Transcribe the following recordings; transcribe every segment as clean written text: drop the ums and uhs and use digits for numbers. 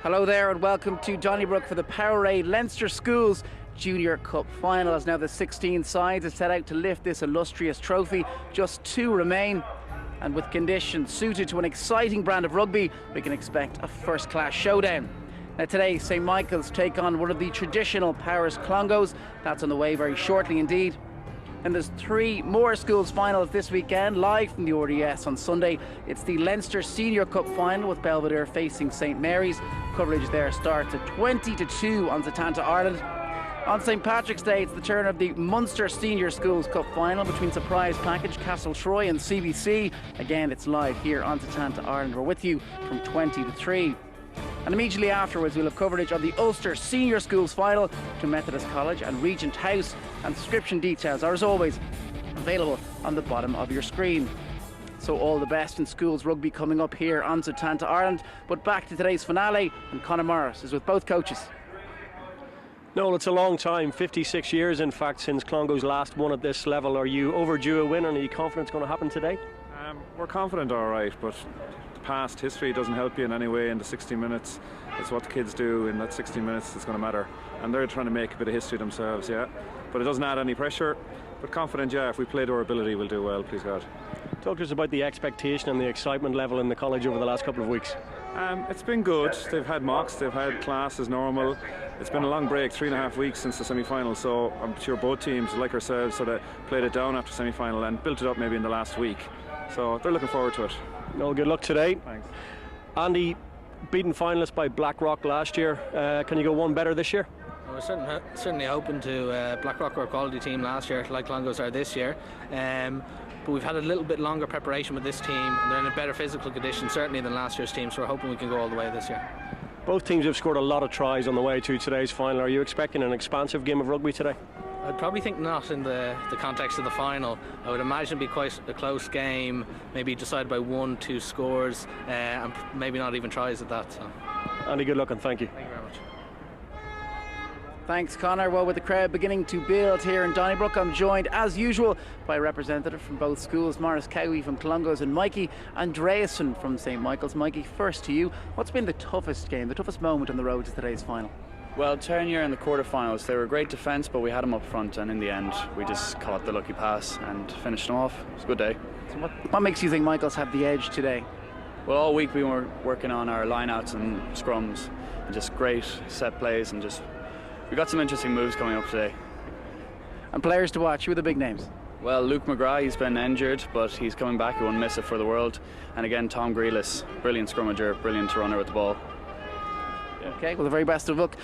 Hello there and welcome to Donnybrook for the Powerade Leinster Schools Junior Cup Final. As now the 16 sides are set out to lift this illustrious trophy. Just 2 remain, and with conditions suited to an exciting brand of rugby, we can expect a first-class showdown. Now today, St Michael's take on one of the traditional Powers Clongowes. That's on the way very shortly indeed. And there's 3 more schools finals this weekend, live from the RDS on Sunday. It's the Leinster Senior Cup Final with Belvedere facing St Mary's. Coverage there starts at 20:2 on Setanta, Ireland. On St Patrick's Day, it's the turn of the Munster Senior Schools Cup Final between Surprise Package, Castletroy and CWC. Again, it's live here on Setanta, Ireland. We're with you from 20:3. And immediately afterwards, we'll have coverage of the Ulster Senior Schools Final to Methodist College and Regent House. And subscription details are, as always, available on the bottom of your screen. So all the best in schools rugby coming up here on Setanta, Ireland. But back to today's finale, and Conor Morris is with both coaches. No, it's a long time, 56 years in fact, since Clongowes last won at this level. Are you overdue a win, and are you confident it's going to happen today? We're confident, all right, but past history doesn't help you in any way in the 60 minutes. It's what the kids do in that 60 minutes that's going to matter, and they're trying to make a bit of history themselves, yeah, but it doesn't add any pressure. But confident, yeah, if we play to our ability, we'll do well, please God. Talk to us about the expectation and the excitement level in the college over the last couple of weeks. It's been good. They've had mocks, they've had class as normal. It's been a long break, 3.5 weeks since the semi-final, so I'm sure both teams, like ourselves, sort of played it down after semi-final and built it up maybe in the last week, so they're looking forward to it. No, good luck today. Thanks. Andy, beaten finalist by Blackrock last year. Can you go one better this year? We're certainly hoping to. Blackrock were a quality team last year, like Clongowes are this year. But we've had a little bit longer preparation with this team, and they're in a better physical condition certainly than last year's team, so we're hoping we can go all the way this year. Both teams have scored a lot of tries on the way to today's final. Are you expecting an expansive game of rugby today? I'd probably think not in the context of the final. I would imagine it'd be quite a close game, maybe decided by 1-2 scores, and maybe not even tries at that. So. Andy, good luck and thank you. Thank you very much. Thanks, Conor. Well, with the crowd beginning to build here in Donnybrook, I'm joined, as usual, by a representative from both schools, Maurice Cowie from Clongowes and Mikey Andreasen from St Michael's. Mikey, first to you. What's been the toughest game, the toughest moment on the road to today's final? Well, Ternier in the quarterfinals, they were great defence, but we had them up front, and in the end, we just caught the lucky pass and finished them off. It was a good day. So what makes you think Michael's have the edge today? Well, all week we were working on our lineouts and scrums, and just great set plays, and just we got some interesting moves coming up today. And players to watch, who are the big names? Well, Luke McGrath, he's been injured, but he's coming back. He won't miss it for the world. And again, Tom Grealis, brilliant scrummager, brilliant runner with the ball. Okay, well, the very best of luck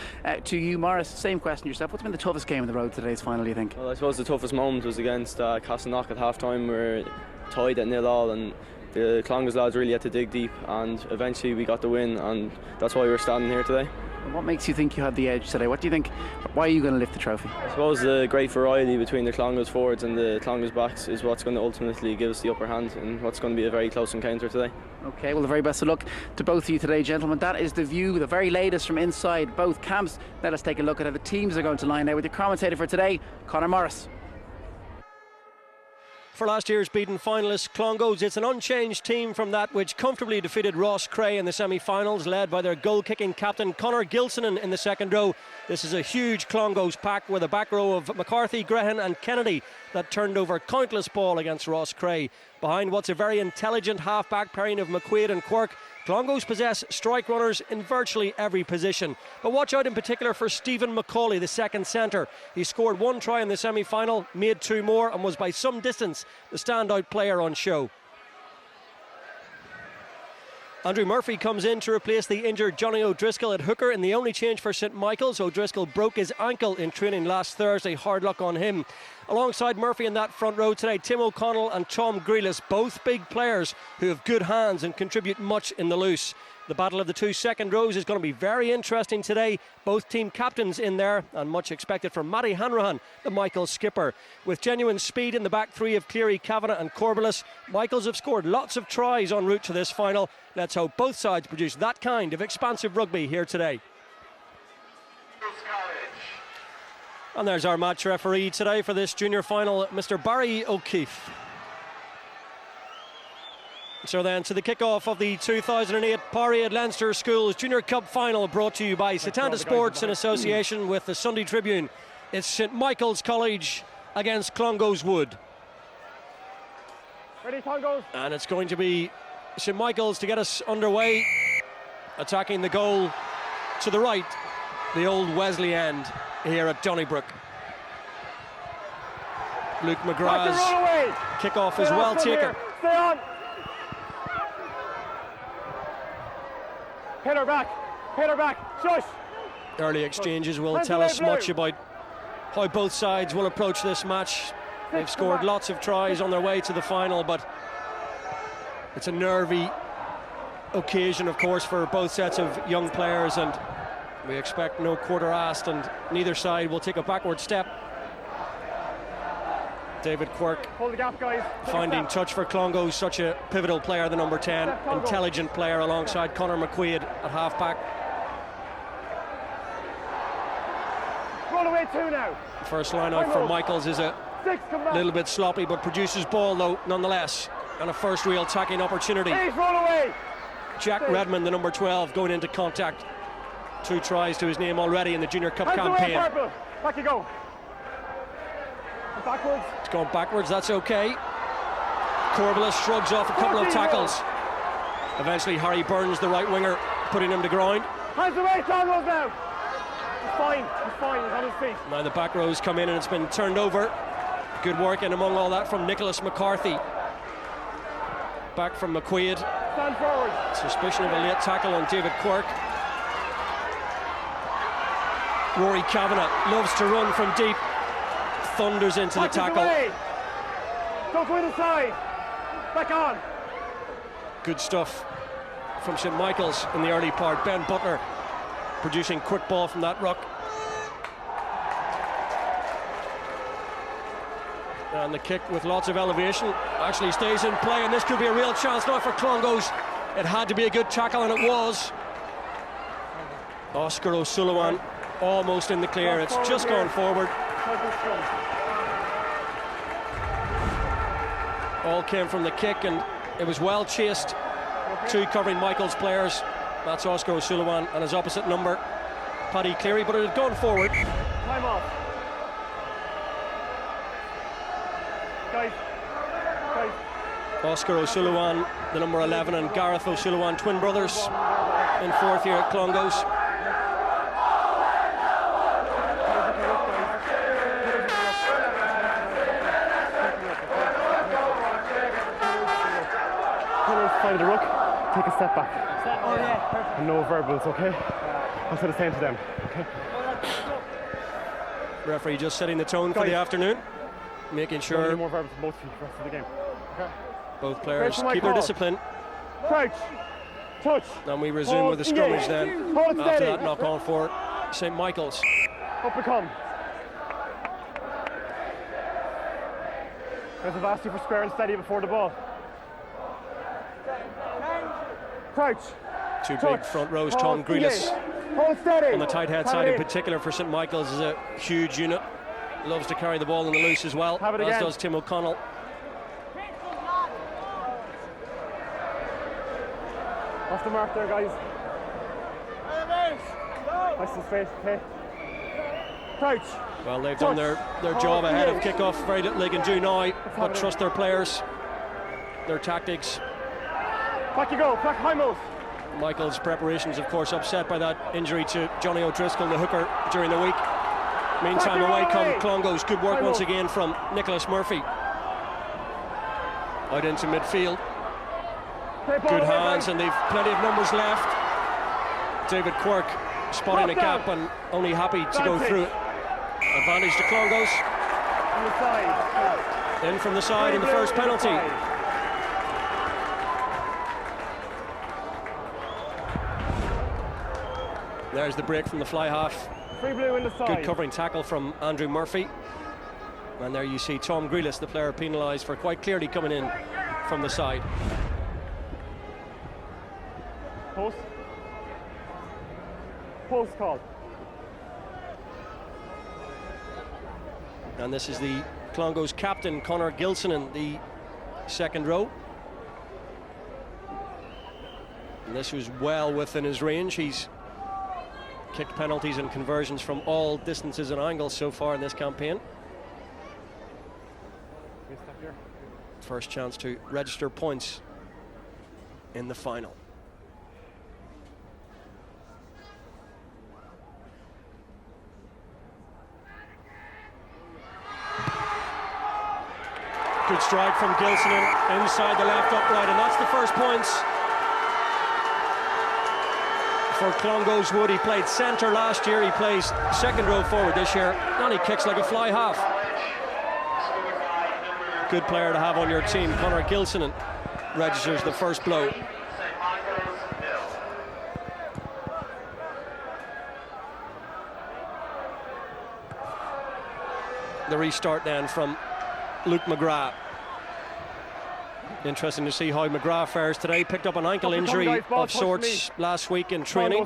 to you, Morris. Same question yourself. What's been the toughest game on the road to today's final, do you think? Well, I suppose the toughest moment was against Castleknock at half-time. We were tied at 0-0, and the Clongowes lads really had to dig deep, and eventually we got the win, and that's why we're standing here today. What makes you think you have the edge today? What do you think? Why are you going to lift the trophy? I suppose the great variety between the Clongowes forwards and the Clongowes backs is what's going to ultimately give us the upper hand, and what's going to be a very close encounter today. Okay, well, the very best of luck to both of you today, gentlemen. That is the view, the very latest from inside both camps. Let us take a look at how the teams are going to line out with your commentator for today, Conor Morris. For last year's beaten finalists Clongowes, it's an unchanged team from that which comfortably defeated Ross Cray in the semi-finals, led by their goal-kicking captain Conor Gilsonan in the second row. This is a huge Clongowes pack with a back row of McCarthy, Grehan and Kennedy that turned over countless ball against Ross Cray. Behind what's a very intelligent half-back pairing of McQuaid and Quirk, Clongowes possess strike runners in virtually every position. But watch out in particular for Stephen McCauley, the second centre. He scored 1 try in the semi-final, made 2 more, and was by some distance the standout player on show. Andrew Murphy comes in to replace the injured Johnny O'Driscoll at hooker in the only change for St Michael's. O'Driscoll broke his ankle in training last Thursday, hard luck on him. Alongside Murphy in that front row today, Tim O'Connell and Tom Grealis, both big players who have good hands and contribute much in the loose. The battle of the 2 second rows is going to be very interesting today. Both team captains in there, and much expected from Matty Hanrahan, the Michaels skipper. With genuine speed in the back 3 of Cleary, Kavanagh and Corbelis, Michaels have scored lots of tries en route to this final. Let's hope both sides produce that kind of expansive rugby here today. And there's our match referee today for this junior final, Mr. Barry O'Keefe. So then to the kick-off of the 2008 Parade Leinster Schools Junior Cup Final, brought to you by Satanta Sports in association with the Sunday Tribune. It's St Michael's College against Clongowes Wood. Ready, Clongowes. And it's going to be St Michael's to get us underway, attacking the goal to the right, the old Wesley end here at Donnybrook. Luke McGrath's kick-off is well taken. Stay on. Hit her back. Shush. Early exchanges will tell us much about how both sides will approach this match. They've scored lots of tries on their way to the final, but it's a nervy occasion, of course, for both sets of young players, and we expect no quarter-assed, and neither side will take a backward step. David Quirk Hold the gap, guys. finding touch for Clongowes, such a pivotal player, the number 10, intelligent player alongside Conor McQuaid at half-back. Roll away 2 now. First line out for Michaels is a little bit sloppy, but produces ball though nonetheless, and a first real attacking opportunity. 8, roll away. Jack Redmond, the number 12, going into contact. 2 tries to his name already in the Junior Cup Hands campaign. away, Purple. Back you go. And backwards. It's gone backwards, that's okay. Corbelis shrugs off a couple of tackles. Eventually Harry Burns, the right winger, putting him to ground. Hands away, Clongowes now. He's fine, he's on his feet. Now the back rows come in and it's been turned over. Good work in among all that from Nicholas McCarthy. Back from McQuaid. Stand forward. Suspicion of a late tackle on David Quirk. Rory Kavanagh loves to run from deep. Thunders into the tackle. Away. Don't go inside. Back on. Good stuff from St Michael's in the early part. Ben Butler producing quick ball from that ruck. And the kick with lots of elevation actually stays in play, and this could be a real chance now for Clongowes. It had to be a good tackle, and it was. Oscar O'Sullivan almost in the clear. It's just gone forward. All came from the kick, and it was well chased. 2 covering Michael's players. That's Oscar O'Sullivan and his opposite number, Paddy Cleary, but it had gone forward. Time off. Guys. Oscar O'Sullivan, the number 11, and Gareth O'Sullivan, twin brothers, in 4th year at Clongowes. Find the ruck, take a step back. Oh yeah, perfect. And no verbals, okay? I'll say the same to them, okay? Referee just setting the tone for the afternoon, making sure more verbals for both of you for the rest of the game. Okay. both players keep their discipline. Crouch, touch. And we resume with the scrummage then. After that knock on for St Michael's. Up and come. Guys have asked you for square and steady before the ball. Crouch. 2 big front rows. Tom Grealish on the tight head side in particular for St Michael's is a huge unit. Loves to carry the ball in the loose as well, as does Tim O'Connell. Off the mark there, guys. Nice and straight, okay. Crouch. Well, they've done their job ahead of kick-off. Very little they can do now, but trust their players, their tactics. Back you go, back high-most. Michael's preparations, of course, upset by that injury to Johnny O'Driscoll, the hooker, during the week. Meantime, away come Clongowes. Good work once again from Nicholas Murphy. Out into midfield. Good hands, and they've plenty of numbers left. David Quirk spotting a gap and only happy to go through it. Advantage to Clongowes. In from the side in the first penalty. There's the break from the fly half. Free blue in the side. Good covering tackle from Andrew Murphy. And there you see Tom Grealish, the player penalised for quite clearly coming in from the side. Post. Post call. And this is the Clongowes captain, Conor Gilson, in the second row. And this was well within his range. He's kicked penalties and conversions from all distances and angles so far in this campaign. First chance to register points in the final. Good strike from Gilson inside the left upright, and that's the first points for Clongowes Wood. He played centre last year, he plays second row forward this year, and he kicks like a fly half. Good player to have on your team. Conor Gilson registers the first blow. The restart then from Luke McGrath. Interesting to see how McGrath fares today. Picked up an ankle injury of sorts last week in training.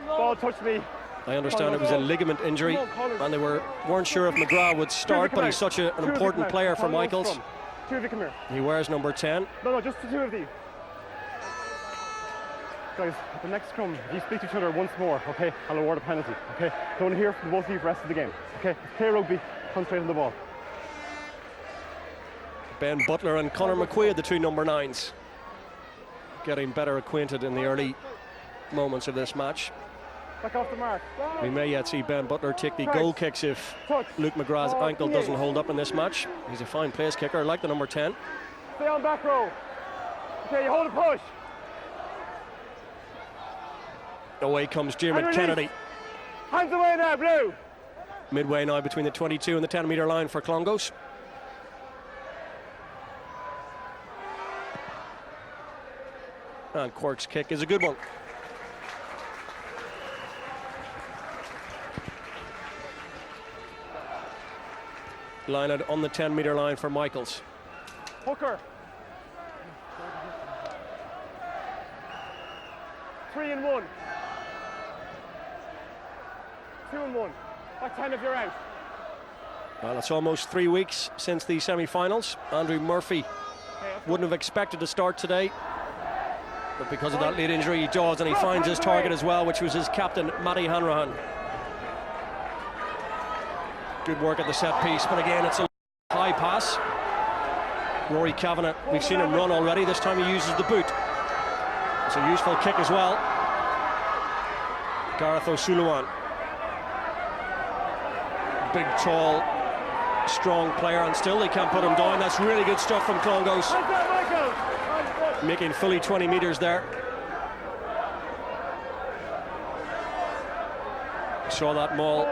Ball touched me. I understand it was a ligament injury, and they weren't sure if McGrath would start, but he's such an important player for Michaels. Two of you come here. He wears number 10. No, just the two of these. Guys, at the next scrum, if you speak to each other once more, okay, I'll award a penalty, okay? Don't hear from both of you for the rest of the game, okay? Play rugby, concentrate on the ball. Ben Butler and Conor McQuaid, the two number 9s, getting better acquainted in the early moments of this match. Back off the mark. We may yet see Ben Butler take the goal kicks if Luke McGrath's ankle doesn't hold up in this match. He's a fine place kicker, like the number 10. Stay on back row. Okay, you hold a push. Away comes Jim Kennedy. Hands away now, blue. Midway now between the 22 and the 10-metre line for Clongowes. And Quirk's kick is a good one. Line out on the 10-metre line for Michaels. Hooker. 3 and 1. 2 and 1. Back 10 if you're out. Well, it's almost 3 weeks since the semi-finals. Andrew Murphy wouldn't have expected to start today, but because of that lead injury he does, and he finds his target as well, which was his captain, Matty Hanrahan. Good work at the set piece, but again it's a high pass. Rory Kavanagh, we've seen him run already, this time he uses the boot. It's a useful kick as well. Gareth O'Sullivan. Big, tall, strong player, and still they can't put him down. That's really good stuff from Clongowes. Making fully 20 metres there. Saw that maul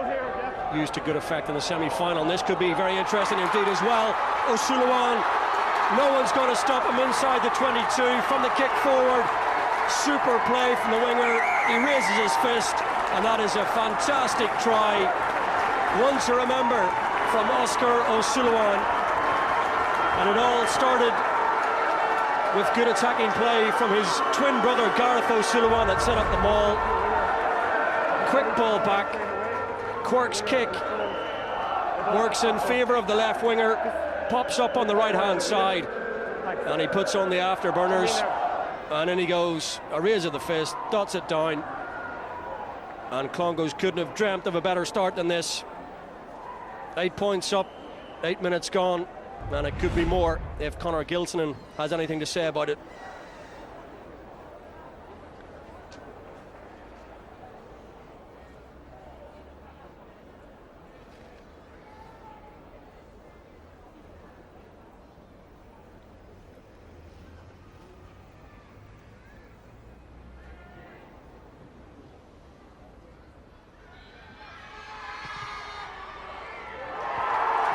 used to good effect in the semi-final, and this could be very interesting indeed as well. O'Sullivan, no one's going to stop him inside the 22 from the kick forward. Super play from the winger. He raises his fist, and that is a fantastic try. One to remember from Oscar O'Sullivan. And it all started with good attacking play from his twin brother Gareth O'Sullivan that set up the maul. Quick ball back. Quirk's kick works in favour of the left winger, pops up on the right hand side, and he puts on the afterburners, and in he goes, a raise of the fist, dots it down, and Clongowes couldn't have dreamt of a better start than this. 8 points up, 8 minutes gone, and it could be more if Conor Gilson has anything to say about it.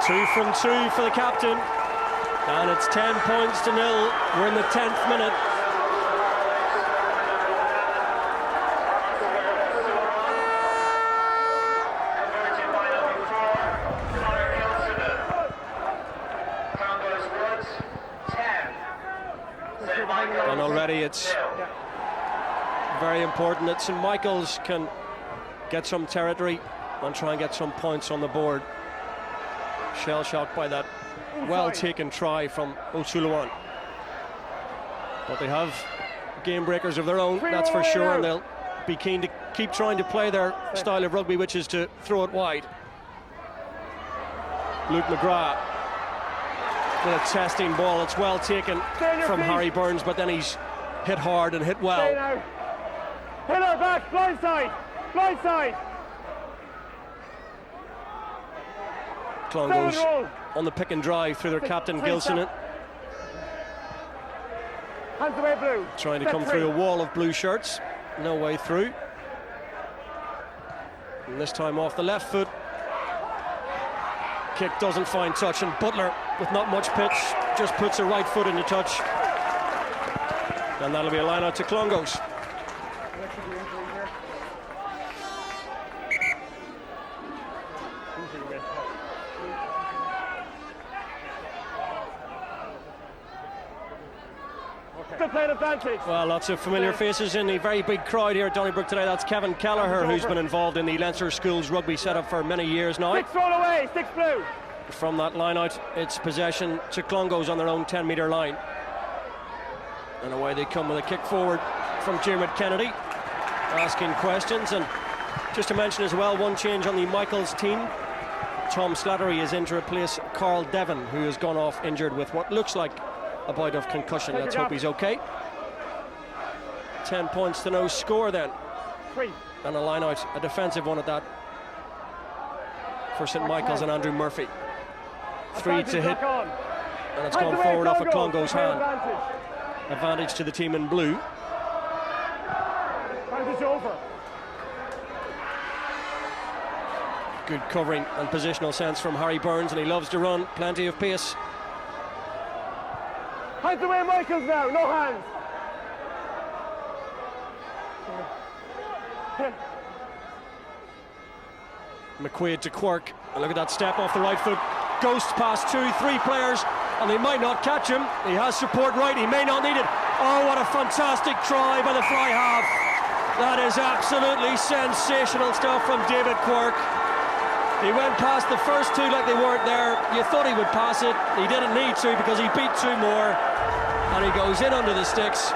Two from two for the captain, and it's 10 points to 0. We're in the 10th minute. And already it's very important that St Michael's can get some territory and try and get some points on the board. Shell-shocked by that well-taken try from O'Sullivan. But they have game breakers of their own, that's for sure, and they'll be keen to keep trying to play their style of rugby, which is to throw it wide. Luke McGrath with a testing ball. It's well taken from Harry Burns, but then he's hit hard and hit well. Hit her back, blindside, blindside. Clongowes on the pick and drive through their captain Gilson, hands away blue, trying to come through a wall of blue shirts, no way through, and this time off the left foot. Kick doesn't find touch, and Butler, with not much pitch, just puts a right foot into touch, and that'll be a line out to Clongowes. Well, lots of familiar faces in the very big crowd here at Donnybrook today. That's Kevin Kelleher, who's been involved in the Leinster Schools rugby setup for many years now. Six roll away, six blue. From that line out, it's possession to Clongowes on their own 10-metre line. And away they come with a kick forward from Diarmuid Kennedy, asking questions. And just to mention as well, one change on the Michaels team. Tom Slattery is in to replace Carl Devon, who has gone off injured with what looks like a bout of concussion. Let's hope he's okay. 10 points to no score then. And a line out, a defensive one at that, for St Michael's and Andrew Murphy. 3 to hit, and it's gone forward off a Clongowes hand. Advantage to the team in blue. Good covering and positional sense from Harry Burns, and he loves to run, plenty of pace. Hands away Michaels now, no hands. McQuaid to Quirk, and look at that step off the right foot. Ghost past 2-3 players, and they might not catch him. He has support right, he may not need it. Oh, what a fantastic try by the fly half. That is absolutely sensational stuff from David Quirk. He went past the first two like they weren't there. You thought he would pass it. He didn't need to because he beat two more, and he goes in under the sticks.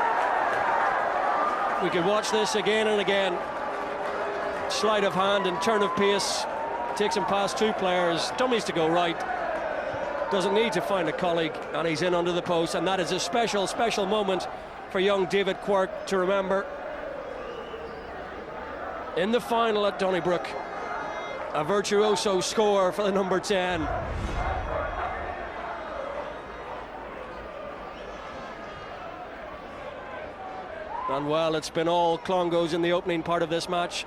We could watch this again and again. Sleight of hand and turn of pace. Takes him past two players. Dummies to go right. Doesn't need to find a colleague, and he's in under the post. And that is a special, special moment for young David Quirk to remember. In the final at Donnybrook, a virtuoso score for the number 10. And well, it's been all Clongowes in the opening part of this match.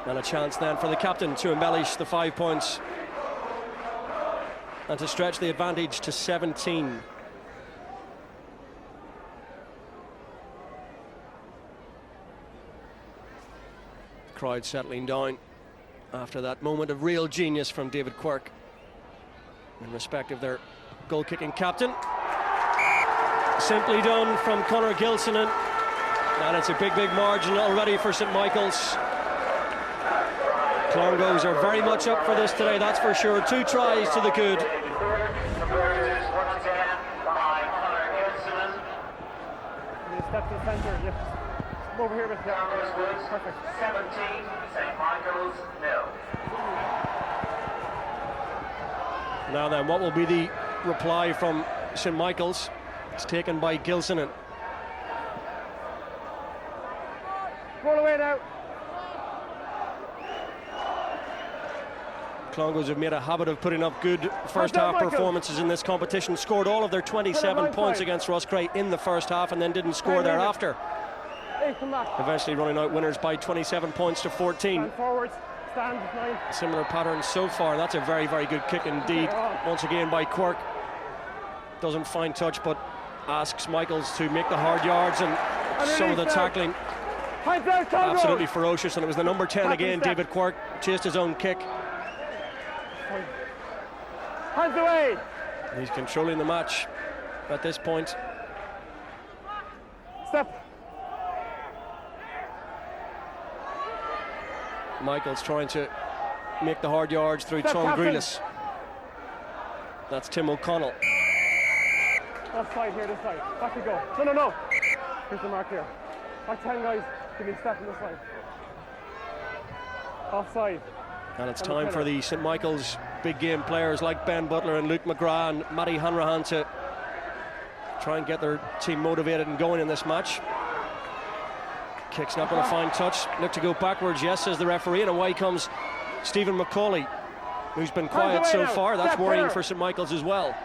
And a chance then for the captain to embellish the 5 points and to stretch the advantage to 17. Crowd settling down after that moment of real genius from David Quirk in respect of their goal-kicking captain. Simply done from Conor Gilson, and it's a big margin already for St Michael's. Clongowes are very much up for this today, that's for sure. 2 tries to the good. Step to the centre, yeah. Come over here with perfect. 17, St Michael's 0. Now then, what will be the reply from St Michael's? It's taken by Gilson. Roll away now. Clongowes have made a habit of putting up good first half performances in this competition. Scored all of their 27 points against Roscrea in the first half, and then didn't score thereafter. Eventually running out winners by 27 points to 14. Stand forwards, stand 9. Similar pattern so far. That's a very good kick indeed. Once again by Quirk. Doesn't find touch, but asks Michaels to make the hard yards, and some of the tackling absolutely ferocious. And it was the number 10 again, David Quirk, chased his own kick. Hands away. He's controlling the match at this point. Step. Michaels trying to make the hard yards through Tom Grealis. That's Tim O'Connell. Offside here, this side. Back you go. No, no, no. Here's the mark here. Back 10, guys. Give me a step on this side. Offside. And it's time for the St Michael's big game players like Ben Butler and Luke McGrath and Matty Hanrahan to try and get their team motivated and going in this match. Kick's not going to find touch. Look to go backwards, yes, says the referee, and away comes Stephen McCauley, who's been quiet so far. That's worrying for St Michael's as well.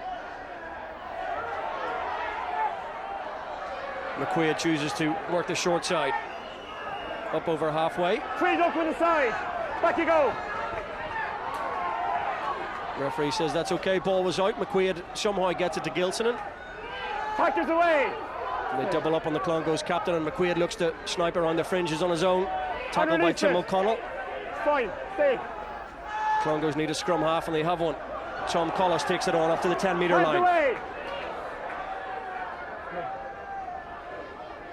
McQuaid chooses to work the short side. Up over halfway. Trees up on the side. Back you go. Referee says that's okay. Ball was out. McQuaid somehow gets it to Gilsonen. Factors away. And they double up on the Clongowes captain, and McQuaid looks to snipe around the fringes on his own. Tackled by Tim O'Connell. Fine. Stay. Clongowes need a scrum half, and they have one. Tom Collis takes it on up to the 10-metre line. Away.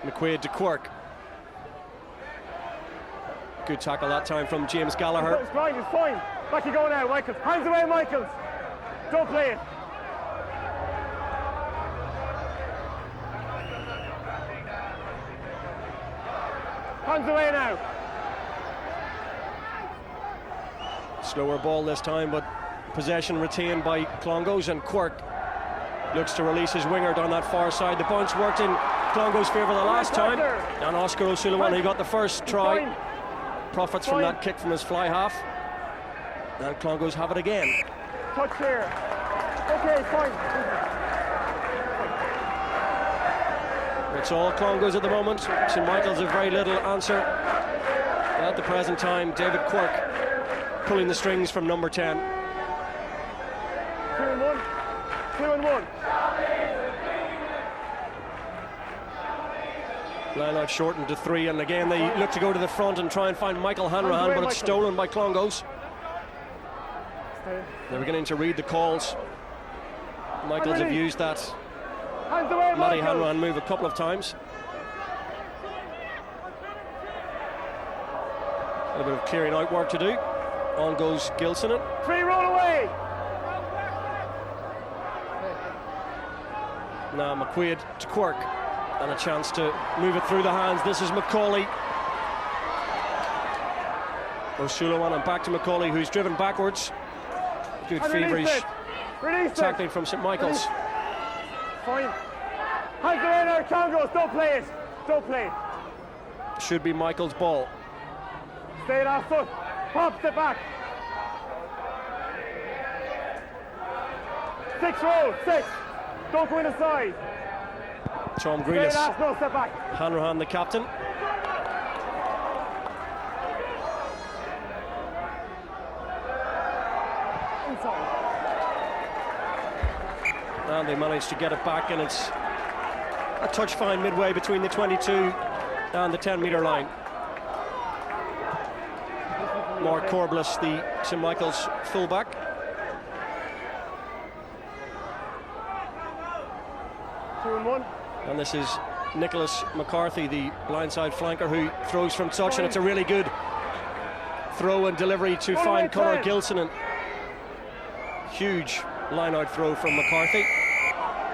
McQuaid to Quirk. Good tackle that time from James Gallagher. It's fine, it's fine. Back you go now, Michaels. Hands away, Michaels. Don't play it. Hands away now. Slower ball this time, but possession retained by Clongowes, and Quirk looks to release his winger down that far side. The bounce worked in Clongowes' favour the last time, and Oscar O'Sullivan, he got the first try, profits from that kick from his fly half, and Clongowes have it again. Touch here. Okay, fine. It's all Clongowes at the moment. St Michael's have very little answer at the present time. David Quirk pulling the strings from number 10. 2 and 1. 2 and 1. Line out shortened to 3, and again they look to go to the front and try and find Michael Hanrahan, but it's stolen by Clongowes. They're beginning to read the calls. Michaels have used that Matty Hanrahan move a couple of times. A little bit of clearing out work to do. On goes Gilsonen. 3, roll away. Now McQuaid to Quirk, and a chance to move it through the hands. This is McCauley. O'Sullivan, and back to McCauley, who's driven backwards. Good feverish tackling from St Michael's. Fine. Hands away now, Clongowes. Don't play it. Don't play it. Should be Michael's ball. Stay that foot. Pops it back. 6 roll. 6. Don't go inside. Tom Grealish. No, step back. Hanrahan, the captain. Inside. And they managed to get it back, and it's a touch fine midway between the 22 and the 10-metre line. Mark Corbliss, the St Michael's fullback. And this is Nicholas McCarthy, the blindside flanker, who throws from touch, and it's a really good throw and delivery to find Conor Gilsonen. Huge line-out throw from McCarthy.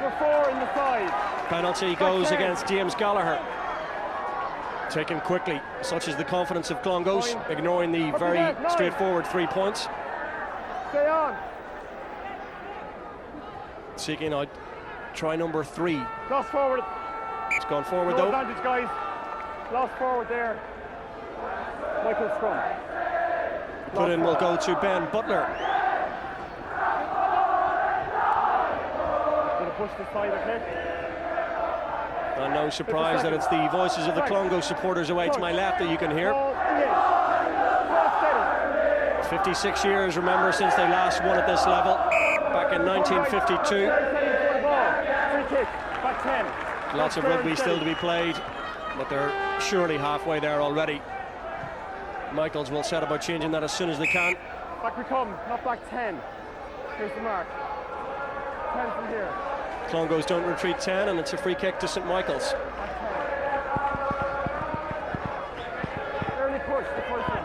Number 4 in the side. Penalty goes against James Gallagher. Taken quickly, such is the confidence of Clongowes, ignoring the very straightforward 3 points. Stay on. Seeking out try number 3. Lost forward. It's gone forward no though. Advantage, guys. Lost forward there. Michael scrum. Put in will go to Ben Butler. Gonna push the side, okay? And no surprise that it's the voices of the Clongowes supporters away to my left that you can hear. 56 years, remember, since they last won at this level, back in 1952. Lots of rugby still to be played, but they're surely halfway there already. Michaels will set about changing that as soon as they can. Back we come, not back 10. Here's the mark. 10 from here. Clongowes don't retreat 10, and it's a free kick to St Michael's. Early push, the first one.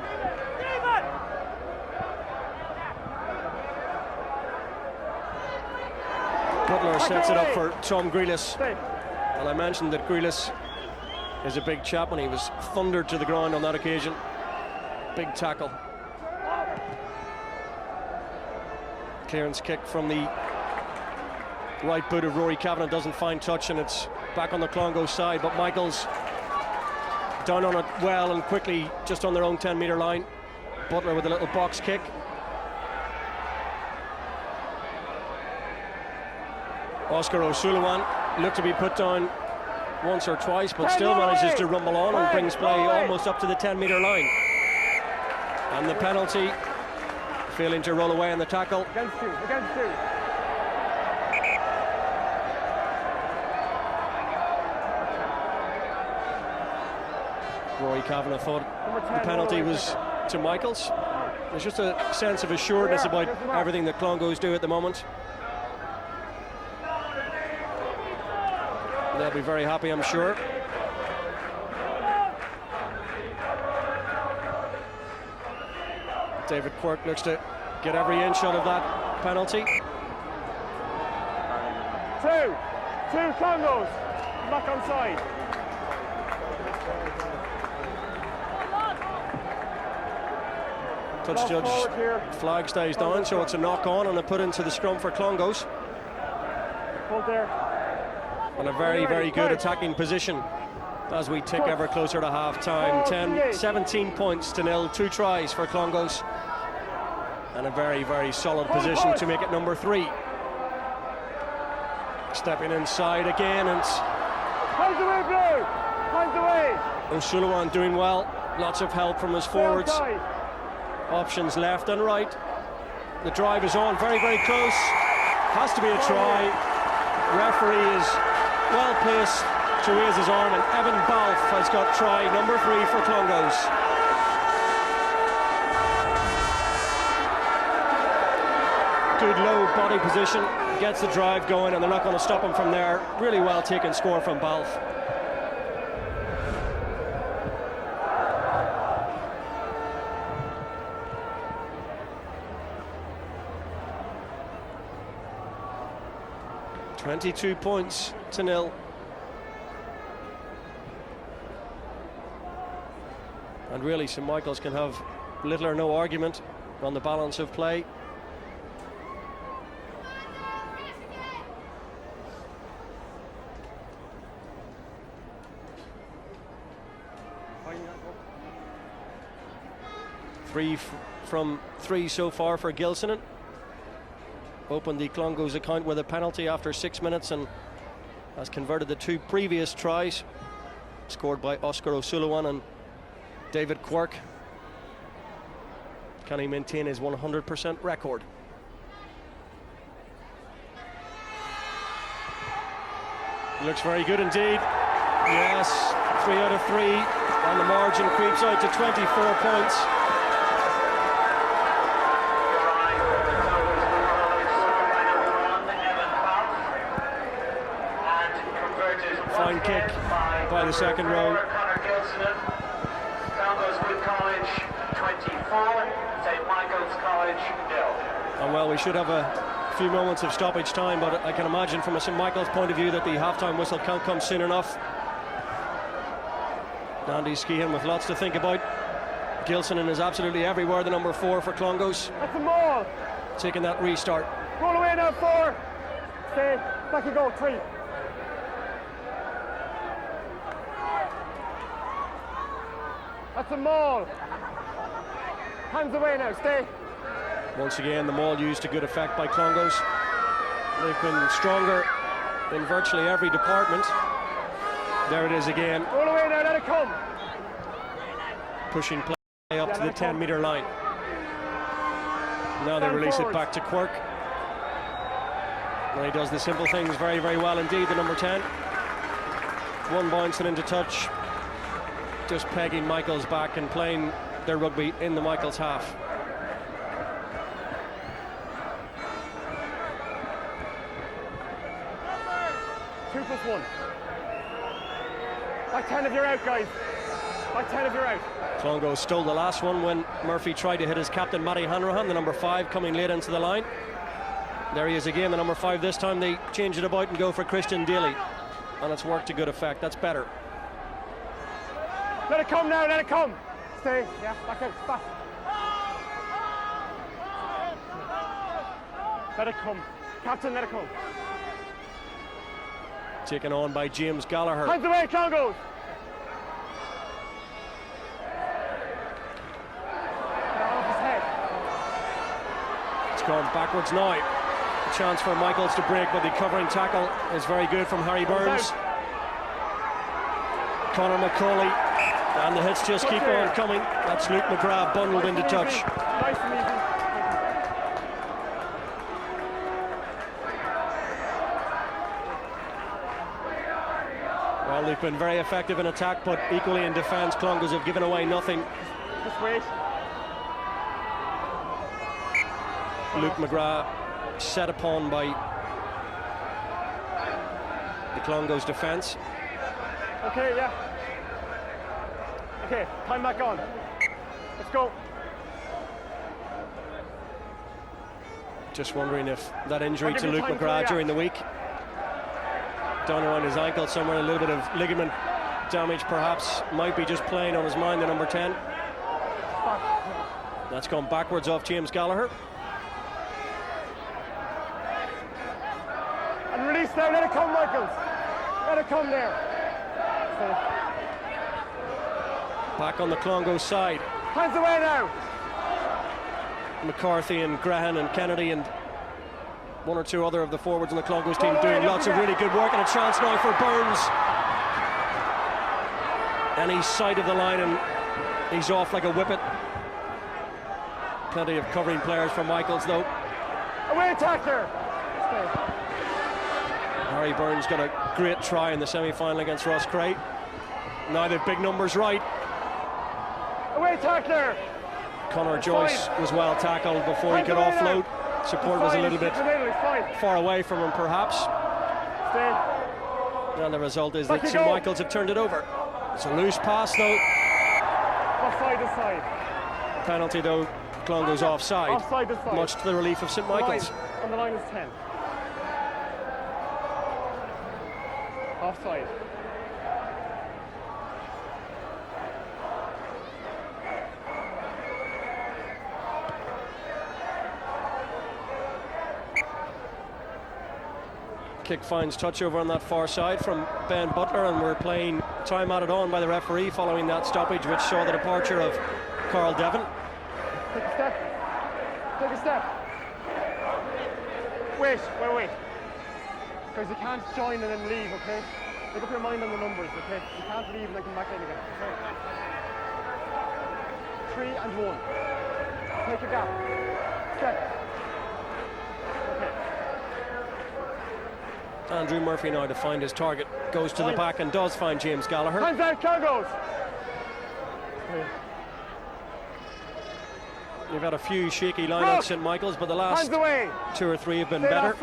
Butler sets it up for Tom Grealis. And I mentioned that Grealis is a big chap, and he was thundered to the ground on that occasion. Big tackle. Clearance kick from the right boot of Rory Kavanagh, doesn't find touch, and it's back on the Clongo side, but Michaels down on it well and quickly, just on their own 10-metre line. Butler with a little box kick. Oscar O'Sullivan looked to be put down once or twice, but still manages to rumble on and brings play almost up to the 10-metre line. And the penalty, failing to roll away in the tackle. Against two. Rory Kavanagh thought the penalty was to Michaels. There's just a sense of assuredness about everything that Clongos do at the moment. They'll be very happy, I'm sure. David Quirk looks to get every inch out of that penalty. Two Congos, back on side. Touch judge flag stays down, so it's a knock on and a put into the scrum for Clongos. Hold there. And a very, very good attacking position as we tick ever closer to half-time. 17 points to nil, 2 tries for Clongos. And a very, very solid position to make it number 3. Stepping inside again, and Hands away, Blue! Hands away! O'Sullivan doing well. Lots of help from his forwards. Options left and right. The drive is on, very, very close. Has to be a try. Referee is well placed to raise his arm, and Evan Balfe has got try number 3 for Clongos. Good low body position, gets the drive going, and they're not going to stop him from there. Really well taken score from Balfe. $22 points to nil. And really, St Michael's can have little or no argument on the balance of play. From 3 so far for Gilsonan. Opened the Clongos account with a penalty after 6 minutes and has converted the 2 previous tries, scored by Oscar O'Sullivan and David Quirk. Can he maintain his 100% record? Looks very good indeed. Yes, 3 out of 3, and the margin creeps out to 24 points. Fine kick by the second row. And well, we should have a few moments of stoppage time, but I can imagine from a St Michael's point of view that the half-time whistle can't come soon enough. Andy Skehan with lots to think about. Gilsonan is absolutely everywhere, the number 4 for Clongos. That's the ball. Taking that restart. Roll away now, 4. Stay. Back you go, 3. That's a maul. Hands away now, stay. Once again, the maul used to good effect by Clongos. They've been stronger in virtually every department. There it is again. Roll away now, let it come. Pushing play up to the 10-metre line. Now they release it back to Quirk. And he does the simple things very, very well indeed, the number 10. One bouncing into touch. Just pegging Michaels back and playing their rugby in the Michaels half. Two plus 1. By 10 if you're out, guys. By 10 if you're out. Clongos stole the last one when Murphy tried to hit his captain, Matty Hanrahan, the number 5, coming late into the line. There he is again, the number 5 this time. They change it about and go for Christian Daly. And it's worked to good effect. That's better. Let it come now, let it come. Stay, yeah, back out, back. Let it come. Captain, let it come. Taken on by James Gallagher. Hands away, Clongowes. Off his head. It's gone backwards now. A chance for Michaels to break, but the covering tackle is very good from Harry Burns. Conor McCauley, and the hits just keep on coming. That's Luke McGrath bundled into touch. Nice and easy. Well, they've been very effective in attack, but equally in defence. Clongowes have given away nothing. Just wait. Luke McGrath set upon by the Clongowes defence. Okay, yeah. Okay, time back on. Let's go. Just wondering if that injury to Luke McGrath during the week, down around his ankle somewhere, a little bit of ligament damage perhaps, might be just playing on his mind, the number 10. That's gone backwards off James Gallagher. And release now, let it come, Michaels. Let it come there. Back on the Clongowes side. Hands away now. McCarthy and Grahan and Kennedy and one or two other of the forwards in the Clongowes team doing lots of really good work, and a chance now for Burns. And he's side of the line and he's off like a whippet. Plenty of covering players for Michaels though. Away tackler. Harry Burns got a great try in the semi-final against Ross Cray. Now they've big numbers right. Away tackler. Conor Joyce was well tackled before he could offload. Support was a little bit far away from him perhaps. And the result is that St Michaels have turned it over. It's a loose pass though. Offside this side. Penalty though, Clongowes offside. Offside this side. Much to the relief of St Michaels. On the line is 10. Offside. Kick finds touch over on that far side from Ben Butler, and we're playing time added on by the referee following that stoppage, which saw the departure of Carl Devon. Take a step. Take a step. Wait. Because you can't join and then leave, okay? Make up your mind on the numbers, okay? You can't leave and then come back in again, okay? 3 and 1. Take a gap. Step. Andrew Murphy now to find his target, goes to the back and does find James Gallagher. Hands out, Clongowes. We've had a few shaky lineouts St Michaels, but the last 2 or 3 have been better.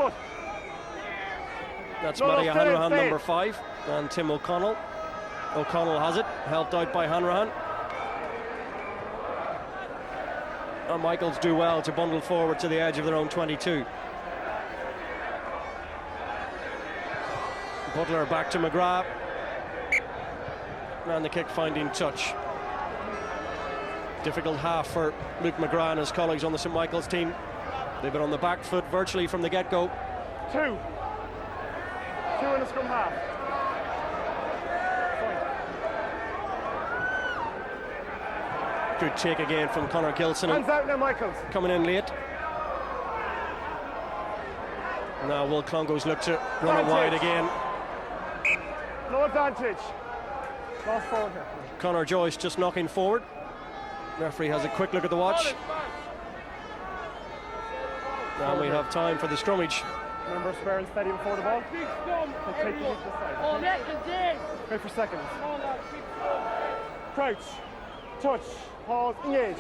That's Matty Hanrahan, number 5, and Tim O'Connell. O'Connell has it, helped out by Hanrahan. And Michaels do well to bundle forward to the edge of their own 22. Butler back to McGrath, and the kick finding touch. Difficult half for Luke McGrath and his colleagues on the St Michaels team. They've been on the back foot virtually from the get-go. 2 in the scrum half. Good take again from Conor Gilson. Hands out now, Michaels. Coming in late. Now will Clongowes look to run it wide again. No advantage. Lost forward here. Conor Joyce just knocking forward. Referee has a quick look at the watch. Now we have time for the scrummage. Remember, square and steady before the ball. Take the heat this side. Wait for seconds. Crouch, touch, pause, engage.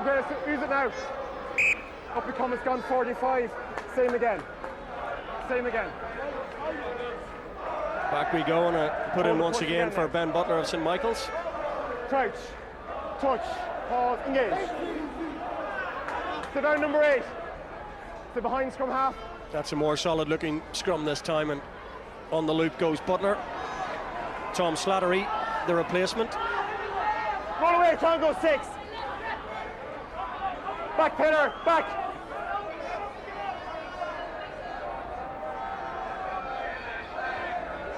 Okay, let's use it now. Up it comes, gone 45. Same again. Back we go, and a put in once again for Ben Butler of St Michaels. Crouch, touch, pause, engage. Stay down, number 8. Stay behind scrum half. That's a more solid looking scrum this time, and on the loop goes Butler. Tom Slattery, the replacement. Roll away, Congo 6. Back, Penner, back.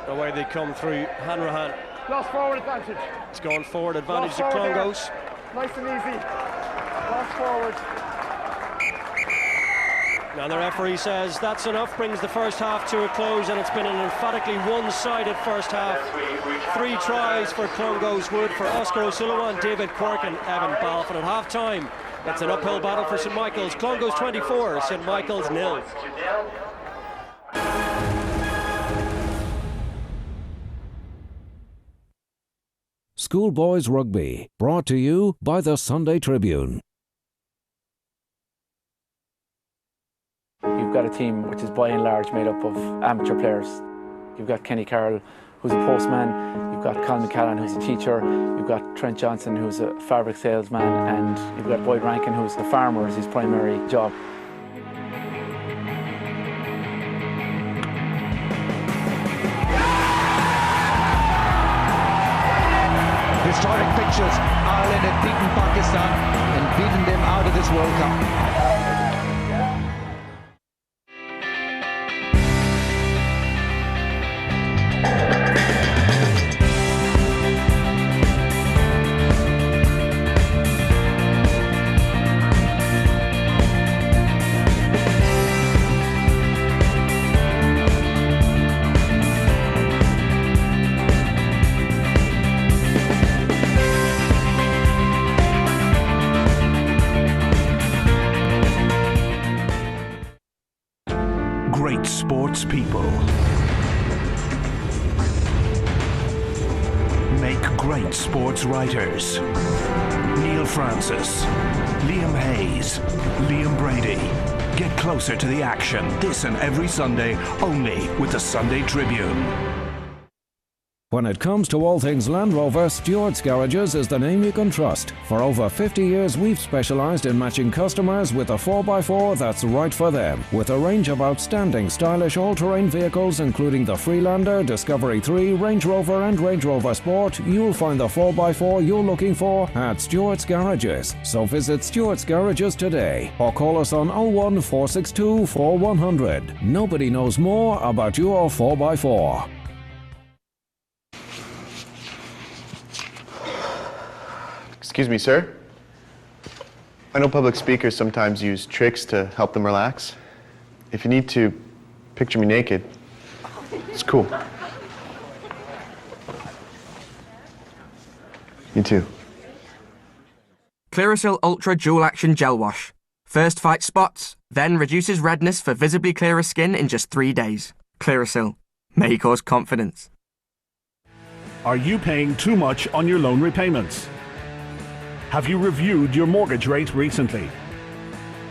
Away they come through Hanrahan. Lost forward advantage. It's gone forward advantage Lost to forward Clongowes. there. Nice and easy. Lost forward. Now the referee says that's enough, brings the first half to a close, and it's been an emphatically one-sided first half. 3 tries for Clongowes Wood, for Oscar O'Sullivan, David Quirk and Evan Balfin. At half-time, it's an uphill battle for St Michael's. Clongowes 24, St Michael's 0. Schoolboys Rugby, brought to you by the Sunday Tribune. You've got a team which is by and large made up of amateur players. You've got Kenny Carroll, who's a postman. You've got Colin McCallan, who's a teacher. You've got Trent Johnson, who's a fabric salesman. And you've got Boyd Rankin, who's a farmer, is his primary job. Historic pictures. Ireland had beaten Pakistan and beaten them out of this World Cup. Great sports people make great sports writers. Neil Francis, Liam Hayes, Liam Brady. Get closer to the action this and every Sunday only with the Sunday Tribune. When it comes to all things Land Rover, Stewart's Garages is the name you can trust. For over 50 years, we've specialised in matching customers with a 4x4 that's right for them. With a range of outstanding stylish all-terrain vehicles, including the Freelander, Discovery 3, Range Rover and Range Rover Sport, you'll find the 4x4 you're looking for at Stewart's Garages. So visit Stewart's Garages today or call us on 01 462 4100. Nobody knows more about your 4x4. Excuse me, sir. I know public speakers sometimes use tricks to help them relax. If you need to picture me naked, it's cool. Me too. Clearasil Ultra Dual Action Gel Wash. First fights spots, then reduces redness for visibly clearer skin in just 3 days. Clearasil. May cause confidence. Are you paying too much on your loan repayments? Have you reviewed your mortgage rate recently?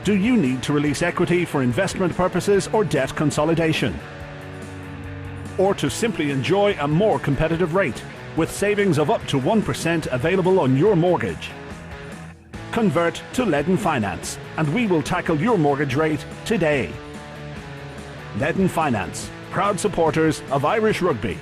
Do you need to release equity for investment purposes or debt consolidation? Or to simply enjoy a more competitive rate with savings of up to 1% available on your mortgage? Convert to Leaden Finance and we will tackle your mortgage rate today. Leaden Finance, proud supporters of Irish rugby.